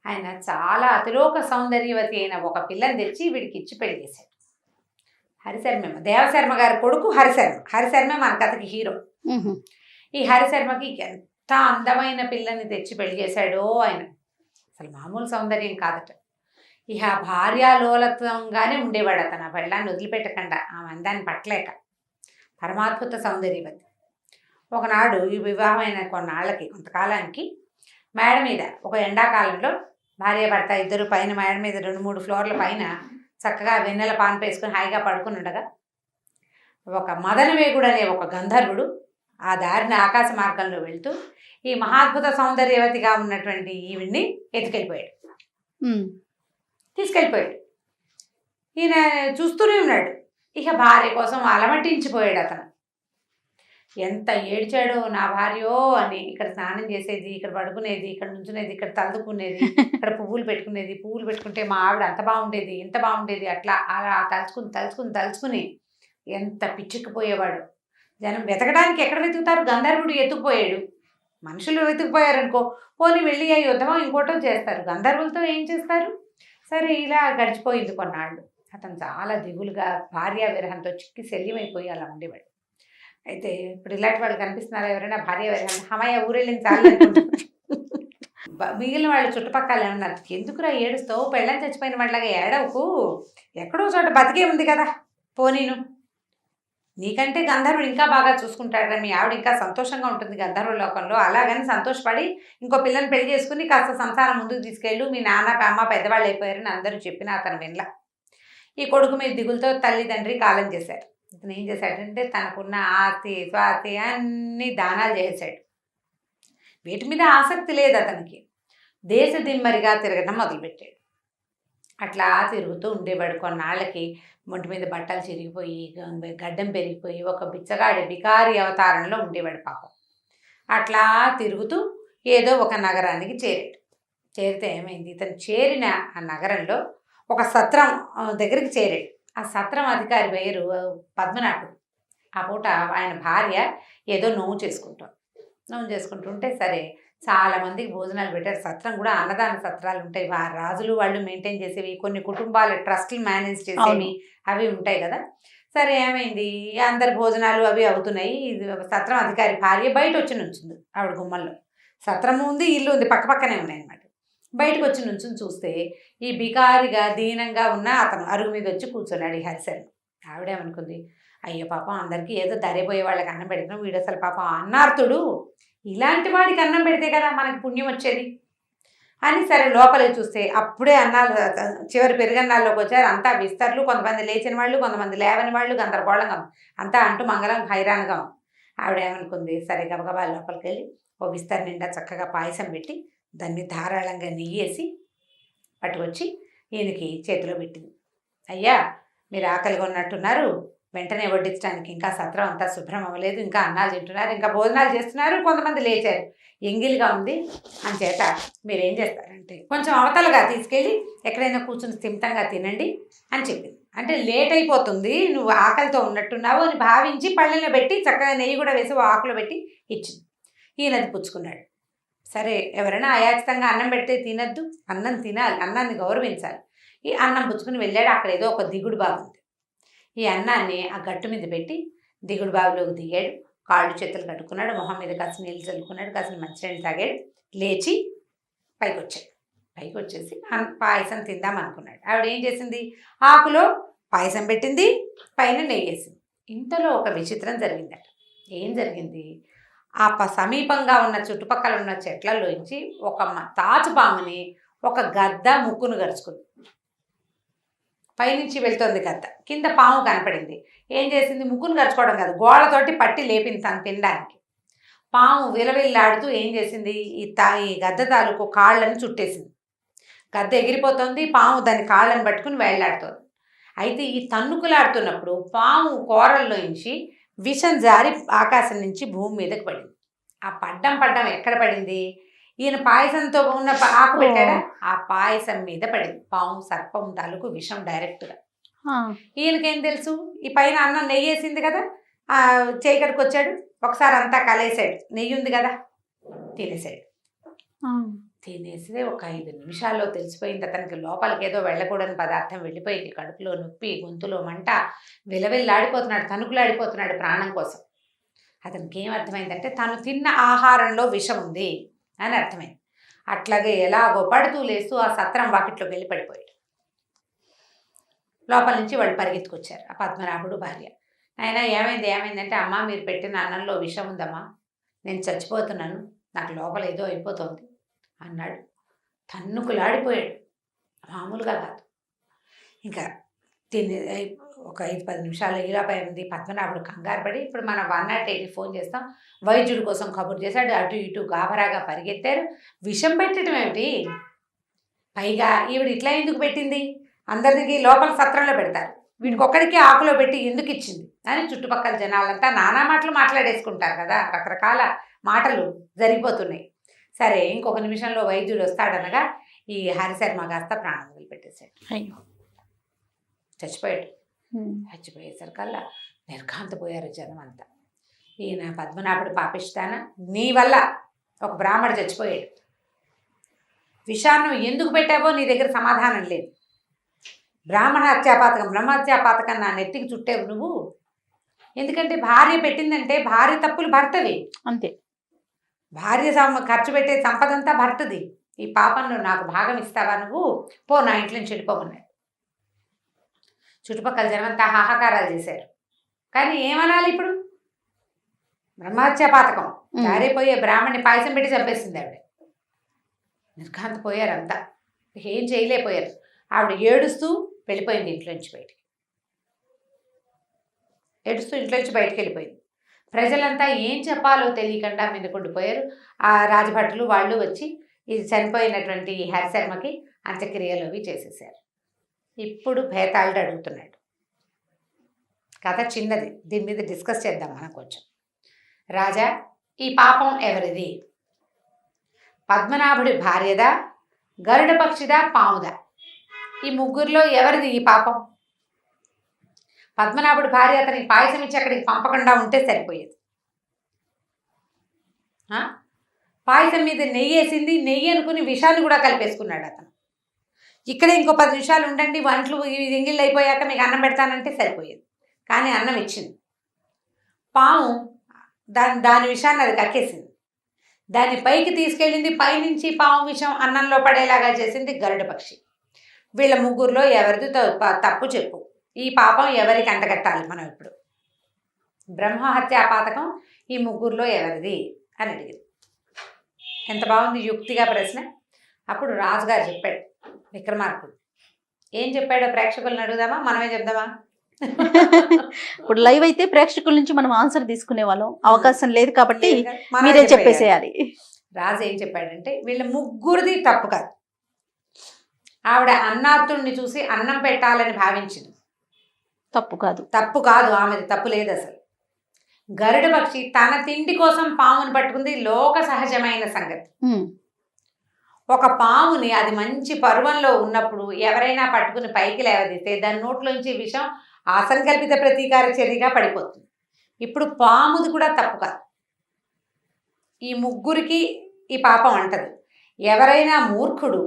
ఆయన చాలా అతిలోక సౌందర్యవతి అయిన ఒక పిల్లని తెచ్చి వీడికి ఇచ్చి పెళ్లి చేశాడు. హరిశర్మ, దేవశర్మ గారి కొడుకు హరిశర్మ. హరిశర్మే మన కథకి హీరో. ఈ హరిశర్మకి ఎంత అందమైన పిల్లని తెచ్చి పెళ్లి చేశాడో ఆయన, అసలు మామూలు సౌందర్యం కాదట. ఇక భార్యాలోలత్వంగానే ఉండేవాడు అతను, ఆ పెళ్ళాన్ని వదిలిపెట్టకుండా, ఆమె అందాన్ని పట్టలేక. పరమాద్భుత సౌందర్యవతి. ఒకనాడు ఈ వివాహమైన కొంతకాలానికి మేడ మీద, ఒక ఎండాకాలంలో భార్య భర్త ఇద్దరు పైన మేడ మీద 2-3 ఫ్లోర్ల పైన చక్కగా వెన్నెల పాన్ వేసుకుని హాయిగా పడుకుని ఉండగా, ఒక మదనవేగుడు అనే ఒక గంధర్వుడు ఆ దారిని ఆకాశ మార్గంలో వెళ్తూ ఈ మహాద్భుత సౌందర్యవతిగా ఉన్నటువంటి ఈవిడ్ని తీసుకెళ్ళిపోయాడు. ఈయన చూస్తూనే ఉన్నాడు. ఇక భార్య కోసం అలమటించిపోయాడు అతను. ఎంత ఏడ్చాడో, నా భార్యో అని. ఇక్కడ స్నానం చేసేది, ఇక్కడ పడుకునేది, ఇక్కడ నుంచునేది, ఇక్కడ తలుదుకునేది, ఇక్కడ పువ్వులు పెట్టుకుంటే మా ఆవిడ అంత బాగుండేది, ఇంత బాగుండేది, అట్లా అలా తలుచుకుని ఎంత పిచ్చుకుపోయేవాడు. జనం వెతకడానికి ఎక్కడ వెతుకుతారు? గంధర్వుడు ఎత్తుకుపోయాడు. మనుషులు వెతుకుపోయారనుకో, పోనీ వెళ్ళి ఆ యుద్ధమో ఇంకోటో చేస్తారు, గంధర్వులతో ఏం చేస్తారు? సరే, ఇలా గడిచిపోయింది కొన్నాళ్ళు. అతను చాలా దిగులుగా భార్య విరహంతో చిక్కి శల్యమైపోయి అలా ఉండేవాడు. అయితే ఇప్పుడు ఇలాంటి వాళ్ళు కనిపిస్తున్నారు ఎవరైనా భార్య విరహం, హమయ్య ఊరెళ్ళింది చాలు మిగిలిన వాళ్ళు చుట్టుపక్కల ఏమన్నారు, ఎందుకురా ఏడుస్తావు, పెళ్ళని చచ్చిపోయిన వాళ్ళగా ఏడవకు, ఎక్కడో చోట బతికే ఉంది కదా, పోనీను, నీకంటే గంధర్వుడు ఇంకా బాగా చూసుకుంటాడు, మీ ఆవిడ ఇంకా సంతోషంగా ఉంటుంది గంధర్వ లోకంలో, అలాగని సంతోషపడి ఇంకో పిల్లని పెళ్లి చేసుకుని కాస్త సంసారం ముందుకు తీసుకెళ్ళు, మీ నాన్న అమ్మ పెద్దవాళ్ళు అయిపోయారని అందరూ చెప్పినా అతను వినలా. ఈ కొడుకు మీద దిగులతో తల్లిదండ్రి కాలం చేశారు. ఇతను ఏం చేశాడంటే తనకున్న ఆస్తి స్వాస్తి అన్నీ దానాలు చేశాడు. వీటి మీద ఆసక్తి లేదు అతనికి. దేశ దిమ్మరిగా తిరగడం మొదలుపెట్టాడు. అట్లా తిరుగుతూ ఉండేవాడు. కొన్నాళ్ళకి ఒంటి మీద బట్టలు చిరిగిపోయి, గడ్డం పెరిగిపోయి, ఒక బిచ్చగాడి బికారి అవతారంలో ఉండేవాడు పాపం. అట్లా తిరుగుతూ ఏదో ఒక నగరానికి చేరితే ఏమైంది, ఇతను చేరిన ఆ నగరంలో ఒక సత్రం దగ్గరికి చేరాడు. ఆ సత్రం అధికారి పేరు పద్మనాభుడు. ఆ పూట ఆయన భార్య ఏదో నోము చేసుకుంటుంటే సరే చాలా మందికి భోజనాలు పెట్టారు. సత్రం కూడా అన్నదాన సత్రాలు ఉంటాయి, రాజులు వాళ్ళు మెయింటైన్ చేసేవి, కొన్ని కుటుంబాల ట్రస్ట్లు మేనేజ్ చేసేవి అవి ఉంటాయి కదా. సరే ఏమైంది, అందరి భోజనాలు అవి అవుతున్నాయి. సత్రం అధికారి భార్య బయట వచ్చి నుంచుంది ఆవిడ గుమ్మల్లో. సత్రము ఉంది, ఇల్లు ఉంది, పక్క పక్కనే ఉన్నాయి అన్నమాట. బయటకు వచ్చి నుంచుని చూస్తే ఈ బికారిగా దీనంగా ఉన్న అతను అరుగు మీద వచ్చి కూర్చున్నాడు, ఈ హరిశర్మ. ఆవిడేమనుకుంది, అయ్యో పాపం అందరికీ ఏదో దరిపోయే వాళ్ళకి అన్నం పెడుతున్నాం, వీడు అసలు పాపం అన్నార్తుడు, ఇలాంటి వాడికి అన్నం పెడితే కదా మనకి పుణ్యం వచ్చేది అని సరే లోపలికి చూస్తే అప్పుడే అన్నాలు చివరి పెరుగన్నాల్లోకి వచ్చారు. అంతా విస్తర్లు, కొంతమంది లేచిన వాళ్ళు, కొంతమంది లేవని వాళ్ళు, గందరగోళంగా అంతా అంటూ మంగళం హైరాణగా. ఆవిడేమనుకుంది, సరే గబగబా లోపలికి వెళ్ళి ఓ విస్తర్ నిండా చక్కగా పాయసం పెట్టి దాన్ని ధారాళంగా నెయ్యేసి పట్టుకొచ్చి ఈయనకి చేతిలో పెట్టింది. అయ్యా మీరు ఆకలిగా ఉన్నట్టున్నారు, వెంటనే వడ్డించడానికి ఇంకా సత్రం అంతా శుభ్రం అవ్వలేదు, ఇంకా అన్నాలు తింటున్నారు, ఇంకా భోజనాలు చేస్తున్నారు, కొంతమంది లేచారు, ఎంగిలిగా ఉంది, అంచేత మీరేం చేస్తారంటే కొంచెం అవతలగా తీసుకెళ్ళి ఎక్కడైనా కూర్చుని స్థిమితంగా తినండి అని చెప్పింది. అంటే లేట్ అయిపోతుంది, నువ్వు ఆకలితో ఉన్నట్టున్నావు అని భావించి పళ్ళెంలో పెట్టి చక్కగా నెయ్యి కూడా వేసి ఆకులో పెట్టి ఇచ్చింది. ఈయనది పుచ్చుకున్నాడు. సరే ఎవరైనా అయాచితంగా అన్నం పెడితే తినద్దు, అన్నం తినాలి, అన్నాన్ని గౌరవించాలి. ఈ అన్నం పుచ్చుకుని వెళ్ళాడు. అక్కడ ఏదో ఒక దిగుడు బావి ఉంది. ఈ అన్నాన్ని ఆ గట్టు మీద పెట్టి దిగుడు బావిలోకి దిగాడు. కాళ్ళు చేతులు కట్టుకున్నాడు, మొహం మీద కాసిన నీళ్ళు చల్లుకున్నాడు, కాసిన మంచినీళ్ళు తాగాడు, లేచి పైకి వచ్చేసి పాయసం తిందాం అనుకున్నాడు. ఆవిడ ఏం చేసింది, ఆకులో పాయసం పెట్టింది, పైన నెయ్యి వేసింది. ఇంతలో ఒక విచిత్రం జరిగిందట. ఏం జరిగింది, ఆ సమీపంగా ఉన్న చుట్టుపక్కల ఉన్న చెట్లలోంచి ఒక తాచుపాముని ఒక గద్ద ముక్కును గరుచుకుంది. పైనుంచి వెళ్తుంది గద్ద, కింద పాము కనపడింది. ఏం చేసింది, ముక్కును గరుచుకోవడం కాదు, గోళ్ళతోటి పట్టి లేపింది తను తినడానికి. పాము విలవిల్లాడుతూ ఏం చేసింది, ఈ గద్ద తాలూకు కాళ్ళని చుట్టేసింది. గద్ద ఎగిరిపోతుంది, పాము దాని కాళ్ళని పట్టుకుని వేళ్లాడుతుంది. అయితే ఈ తన్నుకులాడుతున్నప్పుడు పాము కోరల్లోంచి విషం జారి ఆకాశం నుంచి భూమి మీదకి పడింది. ఆ పడ్డం ఎక్కడ పడింది, ఈయన పాయసంతో ఉన్న ఆకు పెట్టాడా, ఆ పాయసం మీద పడింది. పాము సర్పం తాలూకు విషం డైరెక్ట్గా. ఈయనకేం తెలుసు, ఈ పైన అన్నం నెయ్యి వేసింది కదా, చేయి కడుకొచ్చాడు, ఒకసారి అంతా కలేసాడు, నెయ్యి ఉంది కదా, తినేసాడు. తినేసి ఒక 5 నిమిషాల్లో తెలిసిపోయింది అతనికి, లోపలికి ఏదో వెళ్ళకూడని పదార్థం వెళ్ళిపోయింది. కడుపులో నొప్పి, గొంతులో మంట, విలవిల్లాడిపోతున్నాడు, తణుకులాడిపోతున్నాడు ప్రాణం కోసం. అతనికి ఏం అర్థమైందంటే తను తిన్న ఆహారంలో విషం ఉంది అని అర్థమైంది. అట్లాగే ఎలాగో పడుతూ లేస్తూ ఆ సత్రం వాకిట్లోకి వెళ్ళి పడిపోయాడు. లోపల నుంచి వాళ్ళు పరిగెత్తుకొచ్చారు, ఆ పద్మనాభుడు భార్య. ఆయన ఏమైందంటే, అమ్మ మీరు పెట్టిన అన్నంలో విషం ఉందమ్మా, నేను చచ్చిపోతున్నాను, నాకు లోపల ఏదో అయిపోతుంది అన్నాడు. తన్నుకులాడిపోయాడు, మామూలుగా కాదు. ఇంకా తిని ఒక 5-10 నిమిషాలు ఈలోపై ఉంది. పద్మనాభుడు కంగారు పడి, ఇప్పుడు మనం 108కి ఫోన్ చేస్తాం, వైద్యుడి కోసం కబురు చేశాడు. అటు ఇటు గాబరాగా పరిగెత్తారు. విషం పెట్టడం ఏమిటి, పైగా ఈవిడ ఇట్లా ఎందుకు పెట్టింది, అందరికి లోపల సత్రంలో పెడతారు, వీడికి ఒక్కడికి ఆకులో పెట్టి ఎందుకు ఇచ్చింది అని చుట్టుపక్కల జనాలంతా నానా మాటలు మాట్లాడేసుకుంటారు కదా, రకరకాల మాటలు జరిగిపోతున్నాయి. సరే ఇంకొక నిమిషంలో వైద్యుడు వస్తాడనగా ఈ హరిశర్మ కాస్త ప్రాణం వదిలిపెట్టేశాడు. అయ్యో, చచ్చిపోయాడు. చచ్చిపోయేసరికల్లా నిర్ఘాంతపోయారు జనం అంతా. ఈయన పద్మనాభుడు పాపిస్తానా, నీ వల్ల ఒక బ్రాహ్మడు చచ్చిపోయాడు, విషాన్ని ఎందుకు పెట్టావో నీ దగ్గర సమాధానం లేదు, బ్రాహ్మణ హత్యాపాతకం బ్రహ్మహత్యాపాతకం నా నెత్తికి చుట్టావు నువ్వు. ఎందుకంటే భార్య పెట్టిందంటే భార్య తప్పులు భర్తవి, అంతే, భార్య ఖర్చు పెట్టే సంపదంతా భర్తది, ఈ పాపంలో నాకు భాగం ఇస్తావా నువ్వు, పో నా ఇంట్లో నుంచి వెళ్ళిపోమన్నాడు. చుట్టుపక్కల జనమంతా హాహాకారాలు చేశారు. కానీ ఏమనాలి ఇప్పుడు, బ్రహ్మహత్యాపాతకం, జారిపోయే బ్రాహ్మణ్ణి పాయసం పెట్టి చంపేసింది ఆవిడ. నిర్ఘాంతపోయారు అంతా, ఏం చేయలేకపోయారు. ఆవిడ ఏడుస్తూ వెళ్ళిపోయింది ఇంట్లోంచి బయటికి, వెళ్ళిపోయింది. ప్రజలంతా ఏం చెప్పాలో తెలియకుండా మీదకుండిపోయారు. ఆ రాజభటులు వాళ్ళు వచ్చి ఇది చనిపోయినటువంటి హరిశర్మకి అంత్యక్రియలు అవి చేసేసారు. ఇప్పుడు భేతాళుడు అడుగుతున్నాడు, కథ చిన్నది, దీని మీద డిస్కస్ చేద్దాం మనం కొంచెం. రాజా, ఈ పాపం ఎవరిది, పద్మనాభుడి భార్యదా, గరుడ పక్షిదా, పాముదా, ఈ ముగ్గురులో ఎవరిది ఈ పాపం? పద్మనాభుడి భార్య అతనికి పాయసం ఇచ్చి అక్కడికి పంపకుండా ఉంటే సరిపోయేది. పాయసం మీద నెయ్యి వేసింది, నెయ్యి అనుకుని విషాన్ని కూడా కలిపేసుకున్నాడు అతను. ఇక్కడే ఇంకో 10 నిమిషాలు ఉండండి, వంటలు ఎంగిళ్ళు అయిపోయాక మీకు అన్నం పెడతానంటే సరిపోయేది. కానీ అన్నం ఇచ్చింది. పాము దాని విషాన్ని అది కక్కేసింది. దాన్ని పైకి తీసుకెళ్ళింది. పైనుంచి పాము విషం అన్నంలో పడేలాగా చేసింది గరుడ పక్షి. వీళ్ళ ముగ్గురులో ఎవరిది తప్పు చెప్పు, ఈ పాపం ఎవరికి అంటగట్టాలి మనం ఇప్పుడు? బ్రహ్మహత్యా పాతకం ఈ ముగ్గురులో ఎవరిది అని అడిగింది. ఎంత బాగుంది యుక్తిగా ప్రశ్న. అప్పుడు రాజుగారు చెప్పాడు, విక్రమార్కుడు ఏం చెప్పాడో ప్రేక్షకులను అడుగుదామా, మనమే చెప్దామా? ఇప్పుడు లైవ్ అయితే ప్రేక్షకుల నుంచి మనం ఆన్సర్ తీసుకునే వాళ్ళం, అవకాశం లేదు కాబట్టి మీరే చెప్పేసేయాలి. రాజు ఏం చెప్పాడంటే, వీళ్ళ ముగ్గురిది తప్పు కాదు. ఆవిడ అన్నార్తుడిని చూసి అన్నం పెట్టాలని భావించింది, తప్పు కాదు. తప్పు కాదు, ఆమెది తప్పు లేదు అసలు. గరుడ పక్షి తన తిండి కోసం పాముని పట్టుకుంది, లోక సహజమైన సంగతి. ఒక పాముని అది మంచి పర్వంలో ఉన్నప్పుడు ఎవరైనా పట్టుకుని పైకి లేవదీస్తే దాని నోట్లోంచి విషం అసంకల్పిత ప్రతీకార చర్యగా పడిపోతుంది. ఇప్పుడు పాముది కూడా తప్పు కాదు. ఈ ముగ్గురికి ఈ పాపం అంటదు. ఎవరైనా మూర్ఖుడు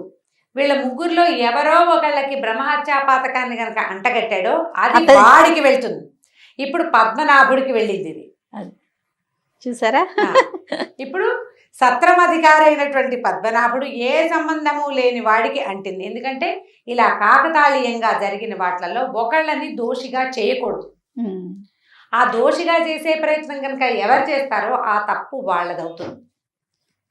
వీళ్ళ ముగ్గురులో ఎవరో ఒకళ్ళకి బ్రహ్మహత్యా పాతకాన్ని కనుక అంటగట్టాడో అది వాడికి వెళ్తుంది. ఇప్పుడు పద్మనాభుడికి వెళ్ళింది ఇది, చూసారా? ఇప్పుడు సత్రమధికారి అయినటువంటి పద్మనాభుడు ఏ సంబంధము లేని వాడికి అంటింది. ఎందుకంటే ఇలా కాకతాళీయంగా జరిగిన వాటిలలో ఒకళ్ళని దోషిగా చేయకూడదు. ఆ దోషిగా చేసే ప్రయత్నం కనుక ఎవరు చేస్తారో ఆ తప్పు వాళ్ళదవుతుంది.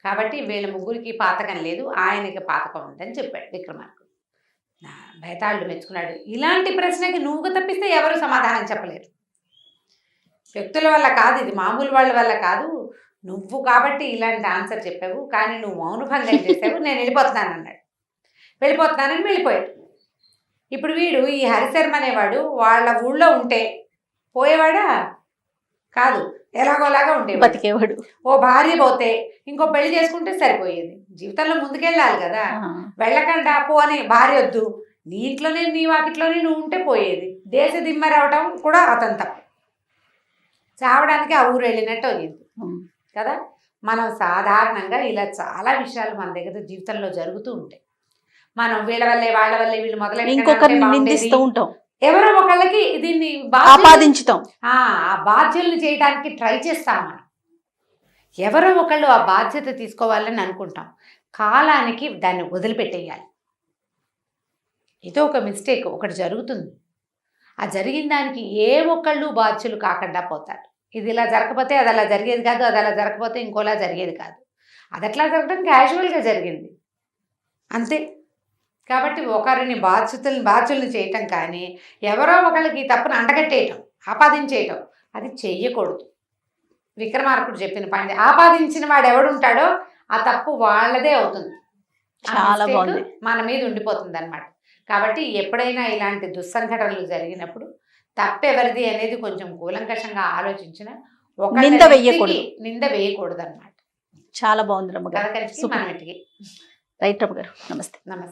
కాబట్టి వీళ్ళ ముగ్గురికి పాతకం లేదు, ఆయనకి పాతకం ఉందని చెప్పాడు విక్రమార్కుడు. బేతాళుడు మెచ్చుకున్నాడు. ఇలాంటి ప్రశ్నకి నువ్వు తప్పిస్తే ఎవరు సమాధానం చెప్పలేరు. వ్యక్తుల వల్ల కాదు, ఇది మామూలు వాళ్ళ వల్ల కాదు. నువ్వు కాబట్టి ఇలాంటి ఆన్సర్ చెప్పావు, కానీ నువ్వు మౌనభంగం చేసావు, నేను వెళ్ళిపోతున్నాను అన్నాడు. వెళ్ళిపోతున్నానని వెళ్ళిపోయాడు. ఇప్పుడు వీడు ఈ హరిశర్మ అనేవాడు వాళ్ళ ఊళ్ళో ఉంటే పోయేవాడా కాదు, ఎలాగోలాగా ఉండేవాడు, బతికేవాడు. ఓ భార్య పోతే ఇంకో పెళ్లి చేసుకుంటే సరిపోయేది. జీవితంలో ముందుకెళ్ళాలి కదా, వెళ్ళకుండా పో అని భార్య వద్దు, నీ ఇంట్లోనే నీ వాకిట్లోనే నువ్వు ఉంటే పోయేది. దేశ దిమ్మరవటం కూడా అతను తప్పు. చావడానికి ఆ ఊరు వెళ్ళినట్టు అయ్యింది కదా. మనం సాధారణంగా ఇలా చాలా విషయాలు మన దగ్గర జీవితంలో జరుగుతూ ఉంటాయి. మనం వీళ్ళ వల్లే వాళ్ళ వల్లే వీళ్ళు ఇంకొకరిని నిందిస్తూ ఉంటాం, ఎవరో ఒకళ్ళకి దీన్ని ఆపాదించుతాం, ఆ బాధ్యుల్ని చేయడానికి ట్రై చేస్తాం. మనం ఎవరో ఒకళ్ళు ఆ బాధ్యత తీసుకోవాలని అనుకుంటాం, కాలానికి దాన్ని వదిలిపెట్టేయాలి. ఏదో ఒక మిస్టేక్ ఒకటి జరుగుతుంది, ఆ జరిగిన దానికి ఏ ఒక్కళ్ళు బాధ్యులు కాకుండా పోతారు. ఇది ఇలా జరగకపోతే అది అలా జరిగేది కాదు, అది అలా జరగకపోతే ఇంకోలా జరిగేది కాదు. అది అట్లా జరగడం క్యాజువల్గా జరిగింది అంతే. కాబట్టి ఒకరిని బాధ్యుల్ని చేయటం కానీ ఎవరో ఒకళ్ళకి ఈ తప్పును అంటగట్టేయటం, ఆపాదించేయటం అది చెయ్యకూడదు. విక్రమార్కుడు చెప్పిన పాయింట్, ఆపాదించిన వాడు ఎవడుంటాడో ఆ తప్పు వాళ్ళదే అవుతుంది, చాలా బాగుంది, మన మీద ఉండిపోతుంది అన్నమాట. కాబట్టి ఎప్పుడైనా ఇలాంటి దుస్సంఘటనలు జరిగినప్పుడు తప్పెవరిది అనేది కొంచెం కూలంకషంగా ఆలోచించిన నింద వేయకూడదు అన్నమాట. చాలా బాగుంది రమ్మగారు. మనం ఇంటికి రైట్ రమ్మగారు, నమస్తే. నమస్తే.